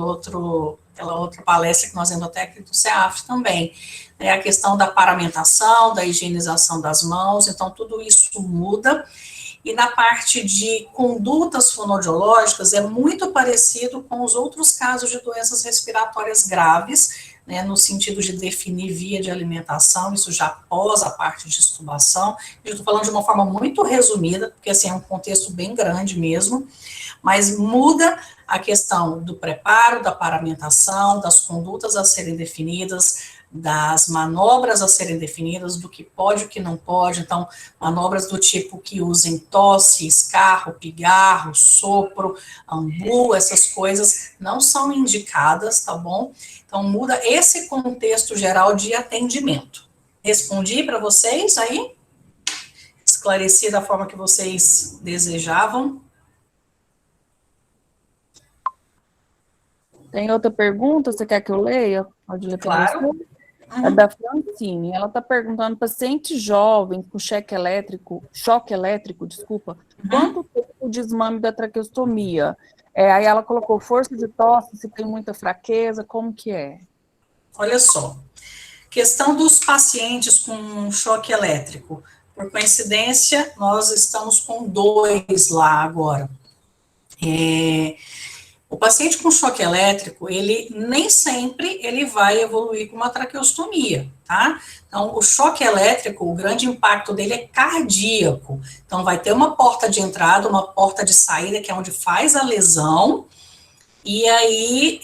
outra palestra que nós vemos até aqui do CEAF também, né, a questão da paramentação, da higienização das mãos, então tudo isso muda. E na parte de condutas fonoaudiológicas é muito parecido com os outros casos de doenças respiratórias graves, né, no sentido de definir via de alimentação, isso já após a parte de extubação. Eu estou falando de uma forma muito resumida, porque assim é um contexto bem grande mesmo, mas muda a questão do preparo, da paramentação, das condutas a serem definidas, das manobras a serem definidas, do que pode e o que não pode. Então, manobras do tipo que usem tosse, escarro, pigarro, sopro, ambu, essas coisas não são indicadas, tá bom? Então, muda esse contexto geral de atendimento. Respondi para vocês aí? Esclareci da forma que vocês desejavam? Tem outra pergunta? Você quer que eu leia? Pode ler para Claro. você? É da Francine. Ela está perguntando, paciente jovem com choque elétrico, desculpa, quanto tempo o desmame da traqueostomia? Aí ela colocou força de tosse, se tem muita fraqueza, como que é? Olha só, questão dos pacientes com choque elétrico. Por coincidência, nós estamos com 2 lá agora. O paciente com choque elétrico, ele nem sempre ele vai evoluir com uma traqueostomia, tá? Então, o choque elétrico, o grande impacto dele é cardíaco. Então, vai ter uma porta de entrada, uma porta de saída, que é onde faz a lesão, e aí,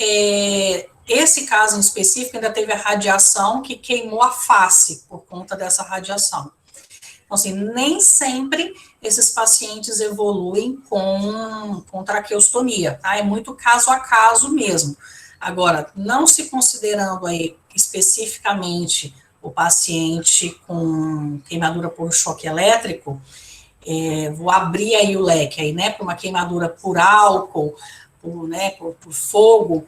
esse caso em específico ainda teve a radiação que queimou a face por conta dessa radiação. Então, assim, nem sempre esses pacientes evoluem com traqueostomia, tá? É muito caso a caso mesmo. Agora, não se considerando aí especificamente o paciente com queimadura por choque elétrico, vou abrir aí o leque aí, né, para uma queimadura por álcool, por fogo,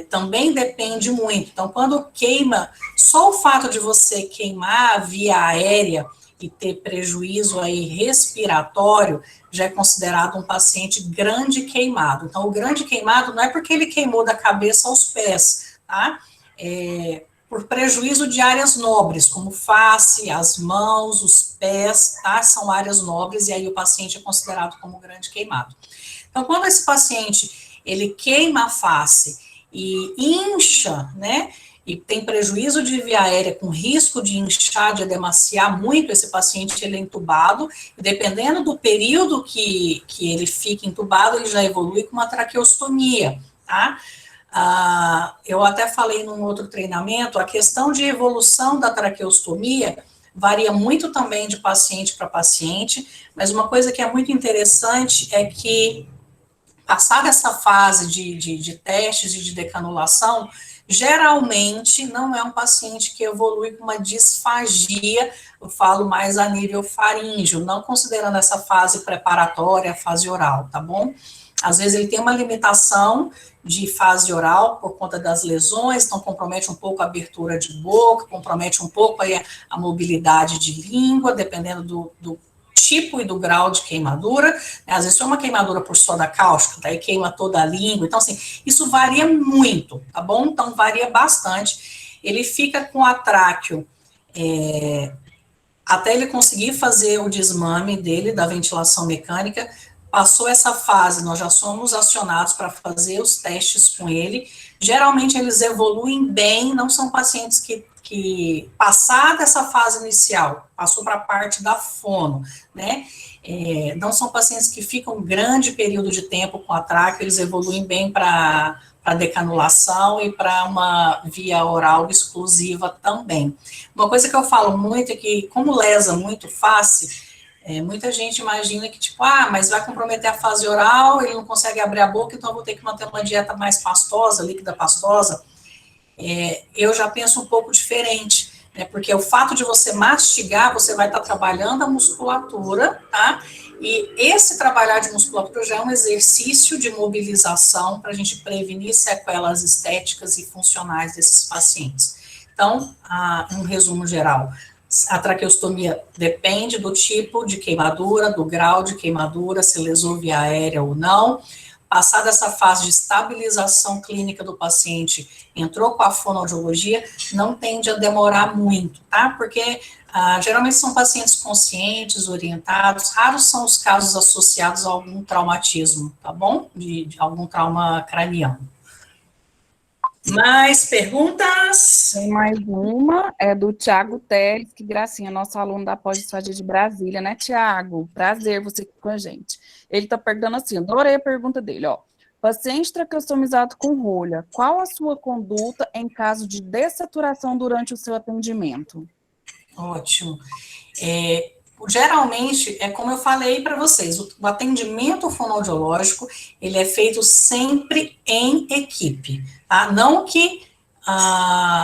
também depende muito. Então, quando queima, só o fato de você queimar a via aérea e ter prejuízo aí respiratório, já é considerado um paciente grande queimado. Então, o grande queimado não é porque ele queimou da cabeça aos pés, tá? Por prejuízo de áreas nobres, como face, as mãos, os pés, tá? São áreas nobres, e aí o paciente é considerado como grande queimado. Então, quando esse paciente, ele queima a face e incha, né, e tem prejuízo de via aérea com risco de inchar, de edemaciar muito, esse paciente ele é entubado, e dependendo do período que ele fica entubado, ele já evolui com uma traqueostomia, tá? Eu até falei num outro treinamento, a questão de evolução da traqueostomia varia muito também de paciente para paciente, mas uma coisa que é muito interessante é que, passada essa fase de testes e de decanulação, geralmente não é um paciente que evolui com uma disfagia, eu falo mais a nível faríngeo, não considerando essa fase preparatória, a fase oral, tá bom? Às vezes ele tem uma limitação de fase oral por conta das lesões, então compromete um pouco a abertura de boca, compromete um pouco aí a mobilidade de língua, dependendo do tipo e do grau de queimadura, né? Às vezes foi uma queimadura por soda cáustica, daí queima toda a língua, então assim, isso varia muito, tá bom? Então varia bastante, ele fica com a tráqueo, até ele conseguir fazer o desmame dele, da ventilação mecânica, passou essa fase, nós já somos acionados para fazer os testes com ele, geralmente eles evoluem bem, não são pacientes que passada essa fase inicial, passou para a parte da fono, né, não são pacientes que ficam um grande período de tempo com a tráqueo, eles evoluem bem para decanulação e para uma via oral exclusiva também. Uma coisa que eu falo muito é que, como lesa muito face, muita gente imagina que, tipo, mas vai comprometer a fase oral, ele não consegue abrir a boca, então eu vou ter que manter uma dieta mais pastosa, líquida pastosa. Eu já penso um pouco diferente, né, porque o fato de você mastigar, você vai estar trabalhando a musculatura, tá? E esse trabalhar de musculatura já é um exercício de mobilização para a gente prevenir sequelas estéticas e funcionais desses pacientes. Então, um resumo geral, a traqueostomia depende do tipo de queimadura, do grau de queimadura, se lesou via aérea ou não. Passada essa fase de estabilização clínica do paciente, entrou com a fonoaudiologia, não tende a demorar muito, tá? Porque geralmente são pacientes conscientes, orientados, raros são os casos associados a algum traumatismo, tá bom? De algum trauma craniano. Mais perguntas? Tem mais uma, é do Tiago Teles, que gracinha, nosso aluno da pós-história de Brasília, né, Tiago? Prazer você aqui com a gente. Ele está perguntando assim, adorei a pergunta dele, ó. Paciente traqueostomizado com rolha, qual a sua conduta em caso de dessaturação durante o seu atendimento? Ótimo. Geralmente, é como eu falei para vocês, o atendimento fonoaudiológico, ele é feito sempre em equipe, tá? Não que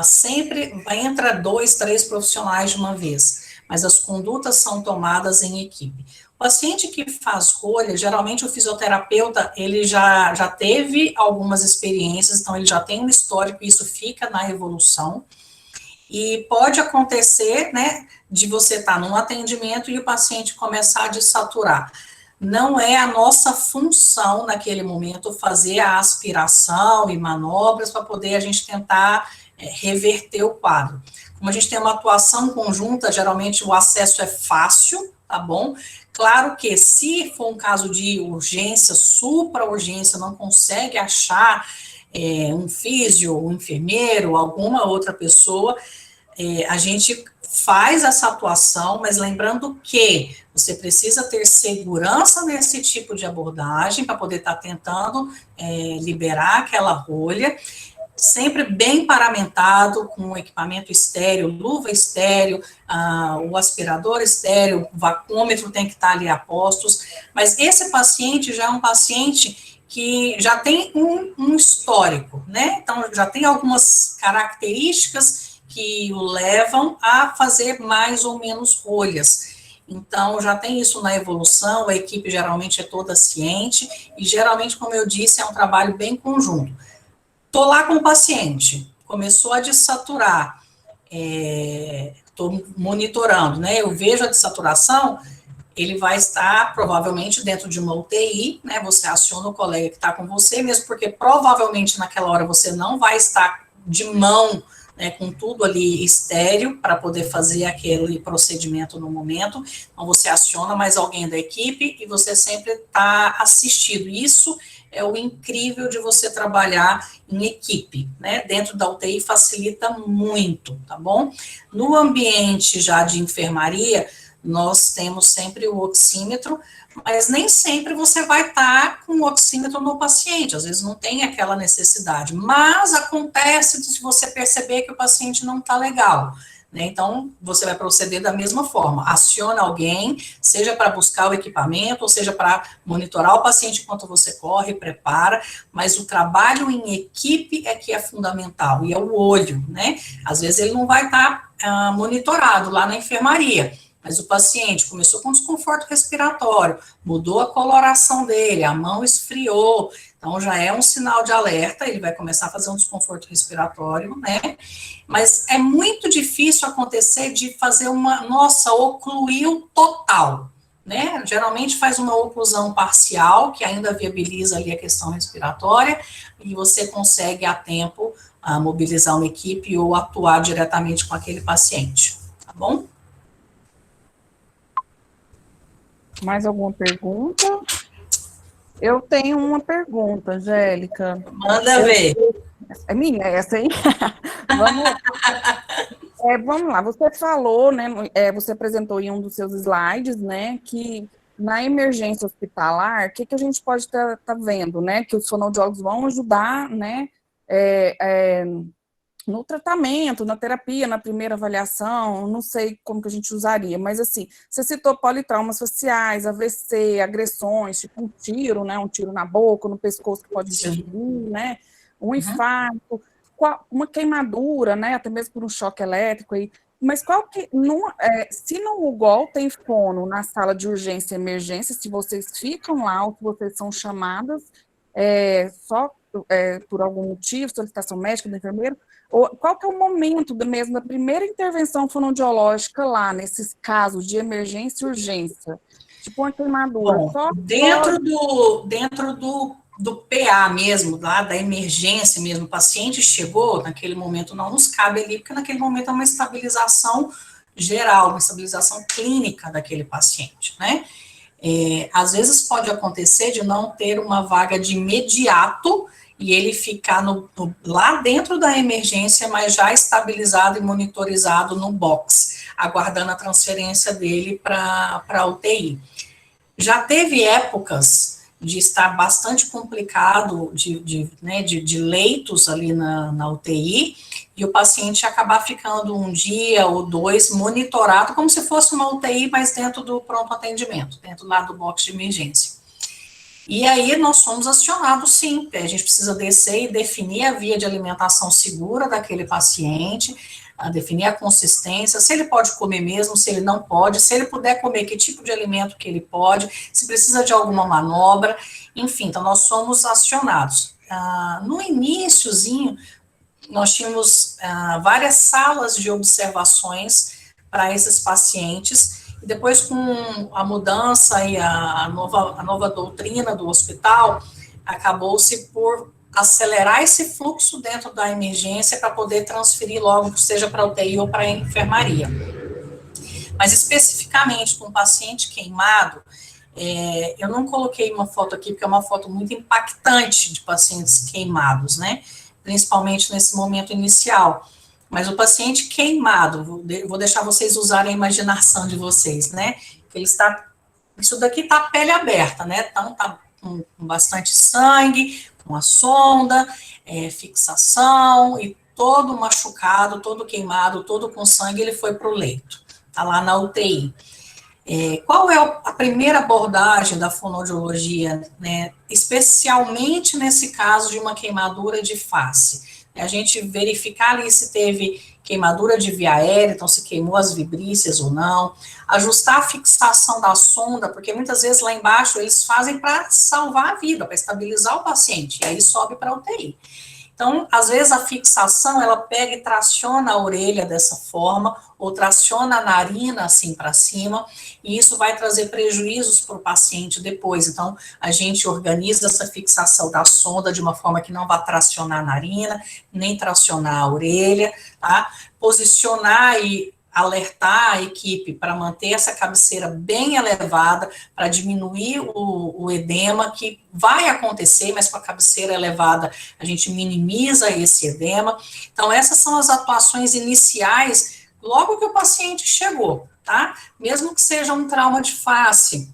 sempre entra 2, 3 profissionais de uma vez, mas as condutas são tomadas em equipe. O paciente que faz rolha, geralmente o fisioterapeuta, ele já teve algumas experiências, então ele já tem um histórico, isso fica na evolução, e pode acontecer, né, de você estar num atendimento e o paciente começar a dessaturar. Não é a nossa função, naquele momento, fazer a aspiração e manobras para poder a gente tentar reverter o quadro. Como a gente tem uma atuação conjunta, geralmente o acesso é fácil, tá bom? Claro que se for um caso de urgência, supra-urgência, não consegue achar um físio, um enfermeiro, alguma outra pessoa, a gente faz essa atuação, mas lembrando que você precisa ter segurança nesse tipo de abordagem para poder estar tentando liberar aquela rolha, sempre bem paramentado, com equipamento estéreo, luva estéreo, o aspirador estéreo, o vacômetro tem que estar ali a postos, mas esse paciente já é um paciente que já tem um histórico, né? Então, já tem algumas características que o levam a fazer mais ou menos rolhas. Então, já tem isso na evolução, a equipe geralmente é toda ciente, e geralmente, como eu disse, é um trabalho bem conjunto. Estou lá com o paciente, começou a dessaturar, estou monitorando, né? Eu vejo a dessaturação, ele vai estar provavelmente dentro de uma UTI, né? Você aciona o colega que está com você, mesmo porque provavelmente naquela hora você não vai estar de mão, né, com tudo ali estéreo para poder fazer aquele procedimento no momento. Então você aciona mais alguém da equipe e você sempre está assistido. Isso é o incrível de você trabalhar em equipe, né? Dentro da UTI facilita muito, tá bom? No ambiente já de enfermaria, nós temos sempre o oxímetro, mas nem sempre você vai estar com o oxímetro no paciente, às vezes não tem aquela necessidade, mas acontece de você perceber que o paciente não está legal, né? Então, você vai proceder da mesma forma, aciona alguém, seja para buscar o equipamento, ou seja para monitorar o paciente enquanto você corre, prepara, mas o trabalho em equipe é que é fundamental, e é o olho, né? Às vezes ele não vai estar monitorado lá na enfermaria, mas o paciente começou com desconforto respiratório, mudou a coloração dele, a mão esfriou, então já é um sinal de alerta, ele vai começar a fazer um desconforto respiratório, né? Mas é muito difícil acontecer de fazer ocluiu total, né? Geralmente faz uma oclusão parcial, que ainda viabiliza ali a questão respiratória, e você consegue a tempo mobilizar uma equipe ou atuar diretamente com aquele paciente, tá bom? Mais alguma pergunta? Eu tenho uma pergunta, Angélica. Manda ver. É minha essa, hein? Vamos lá. Vamos lá, você falou, né, você apresentou em um dos seus slides, né, que na emergência hospitalar, o que a gente pode estar vendo, né, que os fonoaudiólogos vão ajudar, né, no tratamento, na terapia, na primeira avaliação, não sei como que a gente usaria, mas assim, você citou politraumas faciais, AVC, agressões, tipo um tiro, né, um tiro na boca, no pescoço que pode interferir, né, um infarto, uma queimadura, né, até mesmo por um choque elétrico aí, mas se no UGOL tem fono na sala de urgência e emergência, se vocês ficam lá ou se vocês são chamadas só por algum motivo, solicitação médica do enfermeiro, qual que é o momento mesmo da primeira intervenção fonoaudiológica lá, nesses casos de emergência e urgência? Tipo uma queimadura. Bom, dentro do PA mesmo, lá da emergência mesmo, o paciente chegou, naquele momento não nos cabe ali, porque naquele momento é uma estabilização geral, uma estabilização clínica daquele paciente, né? Às vezes pode acontecer de não ter uma vaga de imediato e ele ficar lá dentro da emergência, mas já estabilizado e monitorizado no box, aguardando a transferência dele para a UTI. Já teve épocas de estar bastante complicado, de leitos ali na UTI, e o paciente acabar ficando um dia ou dois monitorado, como se fosse uma UTI, mas dentro do pronto atendimento, dentro lá do box de emergência. E aí nós somos acionados, sim, a gente precisa descer e definir a via de alimentação segura daquele paciente, a definir a consistência, se ele pode comer mesmo, se ele não pode, se ele puder comer, que tipo de alimento que ele pode, se precisa de alguma manobra, enfim, então nós somos acionados. No iniciozinho, nós tínhamos várias salas de observações para esses pacientes, e depois com a mudança e a nova doutrina do hospital, acabou-se por acelerar esse fluxo dentro da emergência para poder transferir logo, seja para a UTI ou para a enfermaria. Mas especificamente com o paciente queimado, eu não coloquei uma foto aqui, porque é uma foto muito impactante de pacientes queimados, né? Principalmente nesse momento inicial. Mas o paciente queimado, vou deixar vocês usarem a imaginação de vocês, né? Ele está, isso daqui está a pele aberta, né? Então está com bastante sangue, com a sonda, fixação, e todo machucado, todo queimado, todo com sangue, ele foi para o leito, está lá na UTI. Qual é a primeira abordagem da fonoaudiologia, né? Especialmente nesse caso de uma queimadura de face? A gente verificar ali se teve queimadura de via aérea, então se queimou as vibríceas ou não, ajustar a fixação da sonda, porque muitas vezes lá embaixo eles fazem para salvar a vida, para estabilizar o paciente, e aí sobe para a UTI. Então, às vezes a fixação, ela pega e traciona a orelha dessa forma, ou traciona a narina assim para cima, e isso vai trazer prejuízos para o paciente depois. Então, a gente organiza essa fixação da sonda de uma forma que não vai tracionar a narina, nem tracionar a orelha, tá? Posicionar e alertar a equipe para manter essa cabeceira bem elevada, para diminuir o edema, que vai acontecer, mas com a cabeceira elevada a gente minimiza esse edema. Então, essas são as atuações iniciais, logo que o paciente chegou, tá? Mesmo que seja um trauma de face,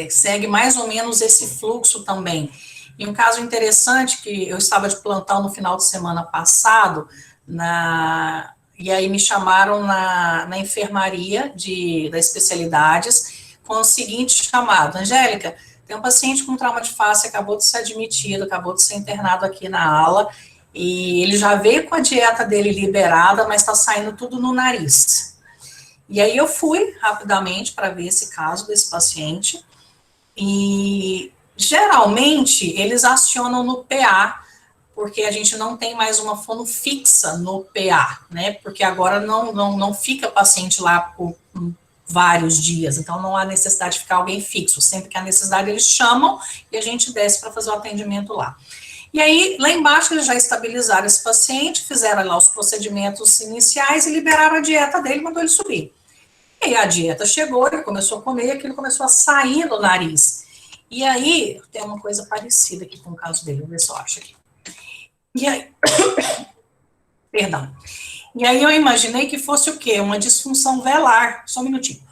segue mais ou menos esse fluxo também. E um caso interessante, que eu estava de plantão no final de semana passado, e aí me chamaram na enfermaria das especialidades com o seguinte chamado: Angélica, tem um paciente com trauma de face, acabou de ser admitido, acabou de ser internado aqui na ala, e ele já veio com a dieta dele liberada, mas está saindo tudo no nariz. E aí eu fui rapidamente para ver esse caso desse paciente, e geralmente eles acionam no PA, porque a gente não tem mais uma fono fixa no PA, né, porque agora não fica paciente lá por vários dias, então não há necessidade de ficar alguém fixo, sempre que há necessidade eles chamam e a gente desce para fazer o atendimento lá. E aí, lá embaixo, eles já estabilizaram esse paciente, fizeram lá os procedimentos iniciais e liberaram a dieta dele, mandou ele subir. E aí a dieta chegou, ele começou a comer e aquilo começou a sair do nariz. E aí, tem uma coisa parecida aqui com o caso dele, vamos ver se eu acho aqui. E aí, perdão. E aí eu imaginei que fosse o quê? Uma disfunção velar. Só um minutinho.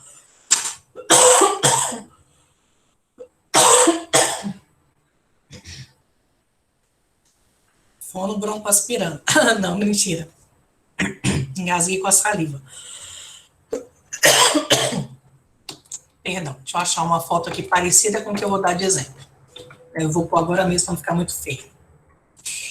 Fono broncoaspirando. Não, mentira. Engasguei com a saliva. Perdão, deixa eu achar uma foto aqui parecida com o que eu vou dar de exemplo. Eu vou pôr agora mesmo para não ficar muito feio.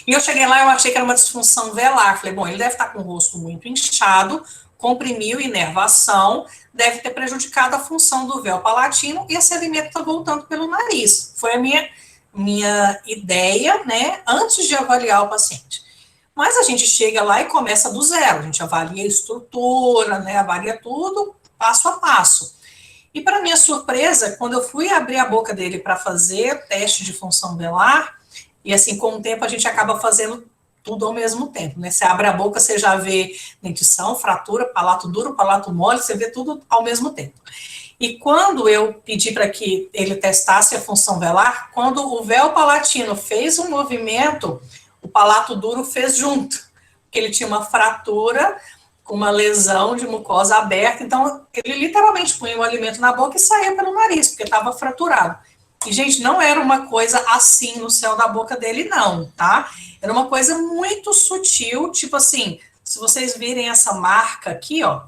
E eu cheguei lá, eu achei que era uma disfunção velar. Falei, bom, ele deve estar com o rosto muito inchado, comprimiu, inervação, deve ter prejudicado a função do véu palatino e esse alimento está voltando pelo nariz. Foi a minha ideia, né, antes de avaliar o paciente. Mas a gente chega lá e começa do zero, a gente avalia a estrutura, né, avalia tudo, passo a passo. E para minha surpresa, quando eu fui abrir a boca dele para fazer teste de função velar, e assim, com o tempo, a gente acaba fazendo tudo ao mesmo tempo, né? Você abre a boca, você já vê dentição, fratura, palato duro, palato mole, você vê tudo ao mesmo tempo. E quando eu pedi para que ele testasse a função velar, quando o véu palatino fez um movimento, o palato duro fez junto, porque ele tinha uma fratura com uma lesão de mucosa aberta, então ele literalmente punha o alimento na boca e saía pelo nariz, porque estava fraturado. E, gente, não era uma coisa assim no céu da boca dele, não, tá? Era uma coisa muito sutil, tipo assim, se vocês virem essa marca aqui, ó,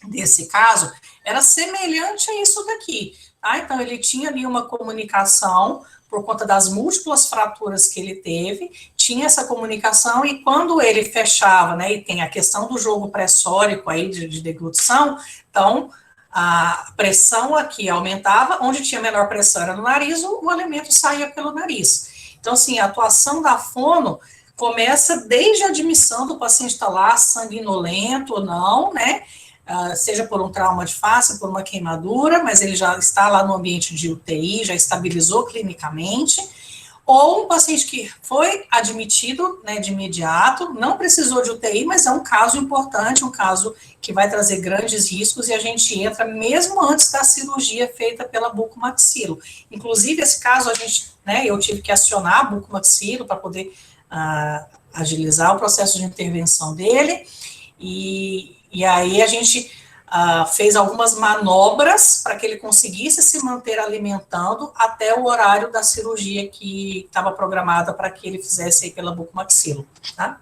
desse caso, era semelhante a isso daqui, tá? Então, ele tinha ali uma comunicação por conta das múltiplas fraturas que ele teve, tinha essa comunicação e quando ele fechava, né, e tem a questão do jogo pressórico aí de deglutição, então a pressão aqui aumentava, onde tinha menor pressão era no nariz, o alimento saía pelo nariz. Então, assim, a atuação da fono começa desde a admissão do paciente estar lá, sanguinolento ou não, né, seja por um trauma de face, por uma queimadura, mas ele já está lá no ambiente de UTI, já estabilizou clinicamente, ou um paciente que foi admitido, né, de imediato, não precisou de UTI, mas é um caso importante, um caso que vai trazer grandes riscos e a gente entra mesmo antes da cirurgia feita pela bucomaxilo. Inclusive, esse caso, a gente, né, eu tive que acionar a bucomaxilo para poder agilizar o processo de intervenção dele, e aí a gente fez algumas manobras para que ele conseguisse se manter alimentando até o horário da cirurgia que estava programada para que ele fizesse aí pela bucomaxilo, tá?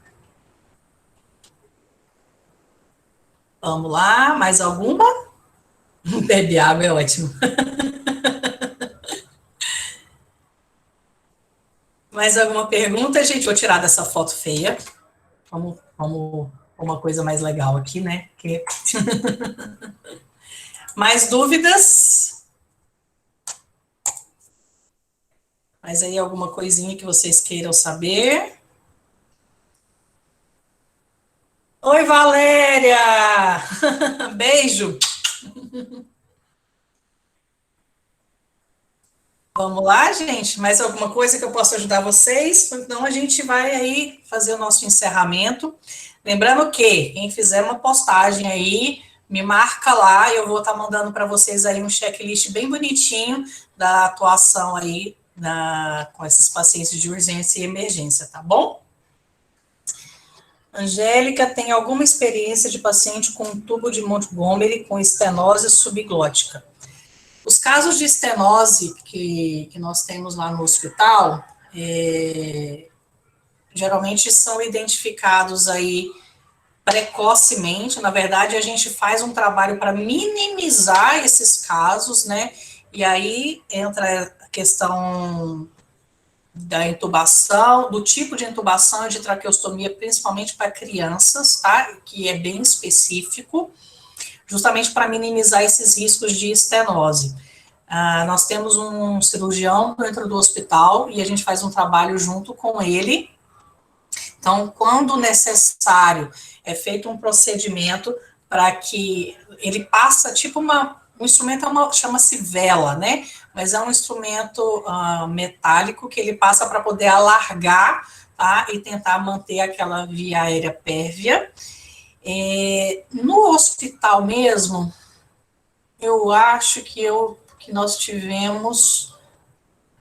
Vamos lá, mais alguma? Beber água é ótimo. Mais alguma pergunta, gente? Vou tirar dessa foto feia. Vamos uma coisa mais legal aqui, né? Que... Mais dúvidas? Mais aí alguma coisinha que vocês queiram saber? Oi, Valéria! Beijo! Vamos lá, gente? Mais alguma coisa que eu possa ajudar vocês? Então, a gente vai aí fazer o nosso encerramento. Lembrando que quem fizer uma postagem aí, me marca lá, eu vou estar mandando para vocês aí um checklist bem bonitinho da atuação aí com esses pacientes de urgência e emergência, tá bom? Angélica, tem alguma experiência de paciente com tubo de Montgomery com estenose subglótica? Os casos de estenose que nós temos lá no hospital, geralmente são identificados aí precocemente. Na verdade, a gente faz um trabalho para minimizar esses casos, né? E aí entra a questão da intubação, do tipo de intubação e de traqueostomia, principalmente para crianças, tá? Que é bem específico, justamente para minimizar esses riscos de estenose. Nós temos um cirurgião dentro do hospital e a gente faz um trabalho junto com ele. Então, quando necessário, é feito um procedimento para que ele passa, tipo um instrumento chama-se vela, né? Mas é um instrumento metálico que ele passa para poder alargar, tá? E tentar manter aquela via aérea pérvia. No hospital mesmo, eu acho que nós tivemos...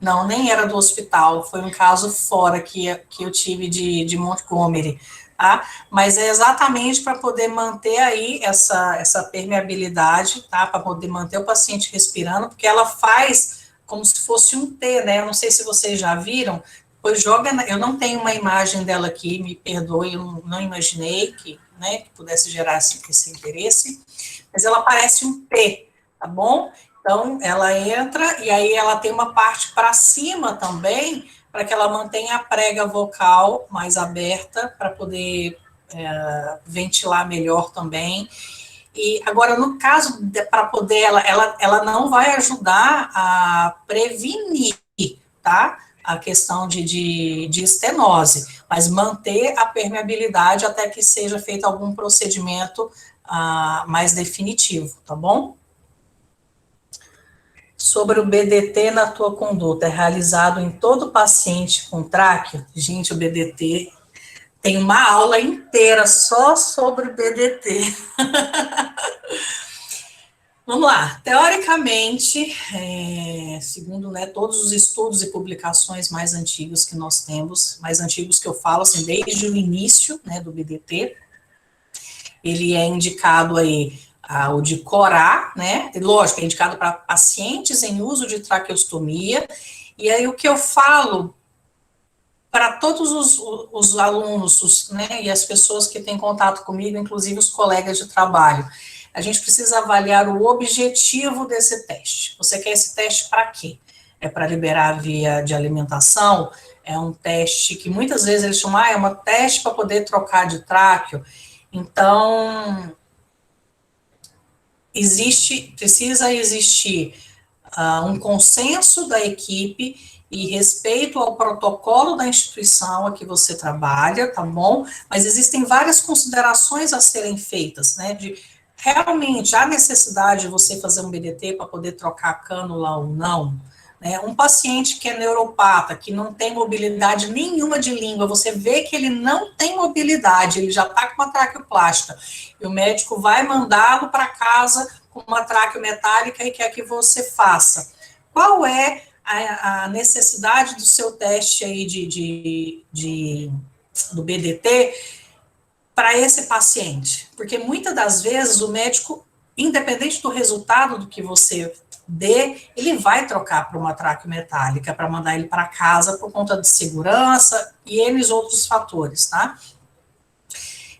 Não, nem era do hospital, foi um caso fora que eu tive de Montgomery, tá? Mas é exatamente para poder manter aí essa permeabilidade, tá? Para poder manter o paciente respirando, porque ela faz como se fosse um T, né? Eu não sei se vocês já viram, pois eu não tenho uma imagem dela aqui, me perdoe, eu não imaginei que pudesse gerar esse interesse, mas ela parece um T, tá bom? Então, ela entra e aí ela tem uma parte para cima também, para que ela mantenha a prega vocal mais aberta, para poder ventilar melhor também. E agora, no caso, para poder, ela não vai ajudar a prevenir, tá? A questão de estenose, mas manter a permeabilidade até que seja feito algum procedimento mais definitivo, tá bom? Sobre o BDT na tua conduta, é realizado em todo paciente com tráqueo? Gente, o BDT tem uma aula inteira só sobre o BDT. Vamos lá. Teoricamente, segundo todos os estudos e publicações mais antigos que nós temos, mais antigos que eu falo, assim, desde o início do BDT, ele é indicado aí o de corar, né? Lógico, é indicado para pacientes em uso de traqueostomia. E aí o que eu falo para todos os alunos, né, e as pessoas que têm contato comigo, inclusive os colegas de trabalho, a gente precisa avaliar o objetivo desse teste. Você quer esse teste para quê? É para liberar a via de alimentação? É um teste que muitas vezes eles chamam, é um teste para poder trocar de tráqueo. Então, precisa existir um consenso da equipe e respeito ao protocolo da instituição a que você trabalha, tá bom? Mas existem várias considerações a serem feitas, né, de realmente há necessidade de você fazer um BDT para poder trocar a cânula ou não, né? Um paciente que é neuropata, que não tem mobilidade nenhuma de língua, você vê que ele não tem mobilidade, ele já está com uma traqueoplástica, e o médico vai mandá-lo para casa com uma traqueometálica e quer que você faça. Qual é a necessidade do seu teste aí do BDT para esse paciente? Porque muitas das vezes o médico, independente do resultado do que você dê, ele vai trocar para uma traqueometálica, para mandar ele para casa por conta de segurança e eles outros fatores, tá?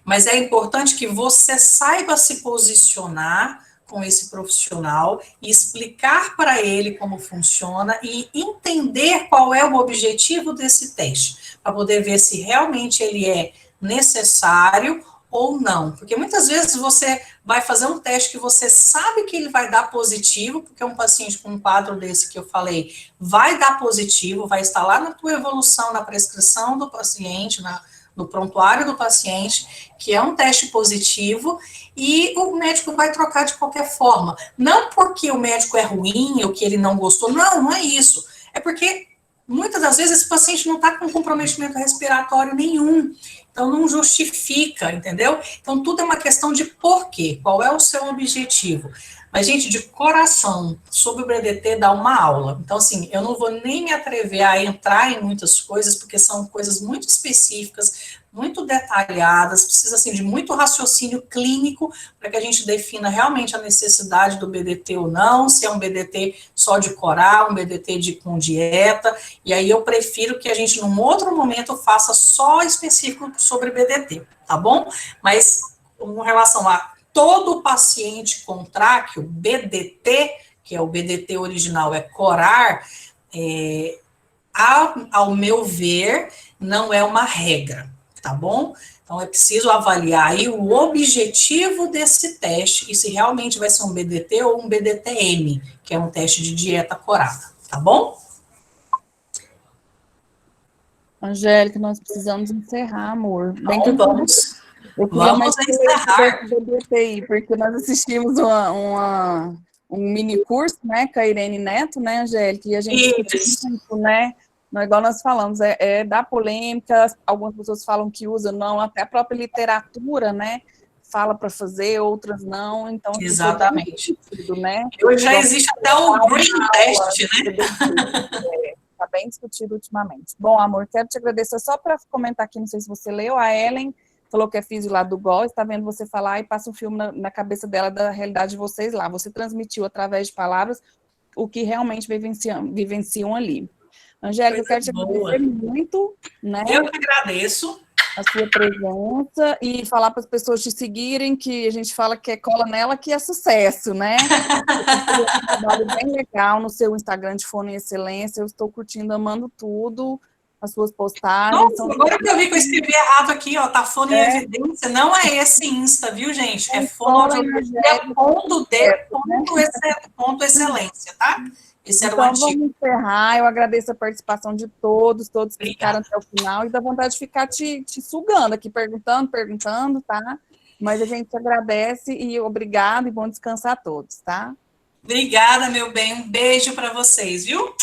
Mas é importante que você saiba se posicionar com esse profissional e explicar para ele como funciona e entender qual é o objetivo desse teste, para poder ver se realmente ele é necessário ou não, porque muitas vezes você vai fazer um teste que você sabe que ele vai dar positivo, porque um paciente com um quadro desse que eu falei vai dar positivo, vai estar lá na tua evolução, na prescrição do paciente, no prontuário do paciente, que é um teste positivo, e o médico vai trocar de qualquer forma. Não porque o médico é ruim ou que ele não gostou, não é isso. É porque muitas das vezes esse paciente não está com comprometimento respiratório nenhum. Então, não justifica, entendeu? Então, tudo é uma questão de porquê, qual é o seu objetivo. Mas, gente, de coração, sobre o BDT, dá uma aula. Então, assim, eu não vou nem me atrever a entrar em muitas coisas, porque são coisas muito específicas, muito detalhadas, precisa, assim, de muito raciocínio clínico para que a gente defina realmente a necessidade do BDT ou não, se é um BDT só de corar, um BDT com dieta, e aí eu prefiro que a gente, num outro momento, faça só específico sobre BDT, tá bom? Mas, com relação a todo paciente com tráqueo, BDT, que é o BDT original, é corar, ao meu ver, não é uma regra, tá bom? Então, é preciso avaliar aí o objetivo desse teste e se realmente vai ser um BDT ou um BDTM, que é um teste de dieta corada, tá bom? Angélica, nós precisamos encerrar, amor. Bem Então, vamos. Vamos encerrar. BDT, porque nós assistimos um mini curso, né, com a Irene Neto, né, Angélica, e a gente discutiu muito, né, igual nós falamos, da polêmica, algumas pessoas falam que usa, não, até a própria literatura, né, fala para fazer, outras não, então... Exatamente. Discutido, né? Hoje já existe até o Green Test, né? Está bem discutido ultimamente. Bom, amor, quero te agradecer só para comentar aqui, não sei se você leu, a Ellen falou que é físio lá do GOL, está vendo você falar e passa um filme na cabeça dela da realidade de vocês lá. Você transmitiu através de palavras o que realmente vivenciam ali. Angélica, eu quero te agradecer muito, né? Eu que agradeço a sua presença e falar para as pessoas te seguirem, que a gente fala que é cola nela, que é sucesso, né? Um trabalho bem legal no seu Instagram de Fono em Excelência, eu estou curtindo, amando tudo, as suas postagens. Nossa, agora que eu vi que eu escrevi errado aqui, ó, tá Fono em Evidência, não é esse Insta, viu, gente? É fonoaudiologia.d.excelência, tá? Esse era o antigo. Então, vamos encerrar. Eu agradeço a participação de todos que ficaram até o final, e dá vontade de ficar te sugando aqui, perguntando, tá? Mas a gente agradece e obrigado e bom descansar a todos, tá? Obrigada, meu bem. Um beijo para vocês, viu?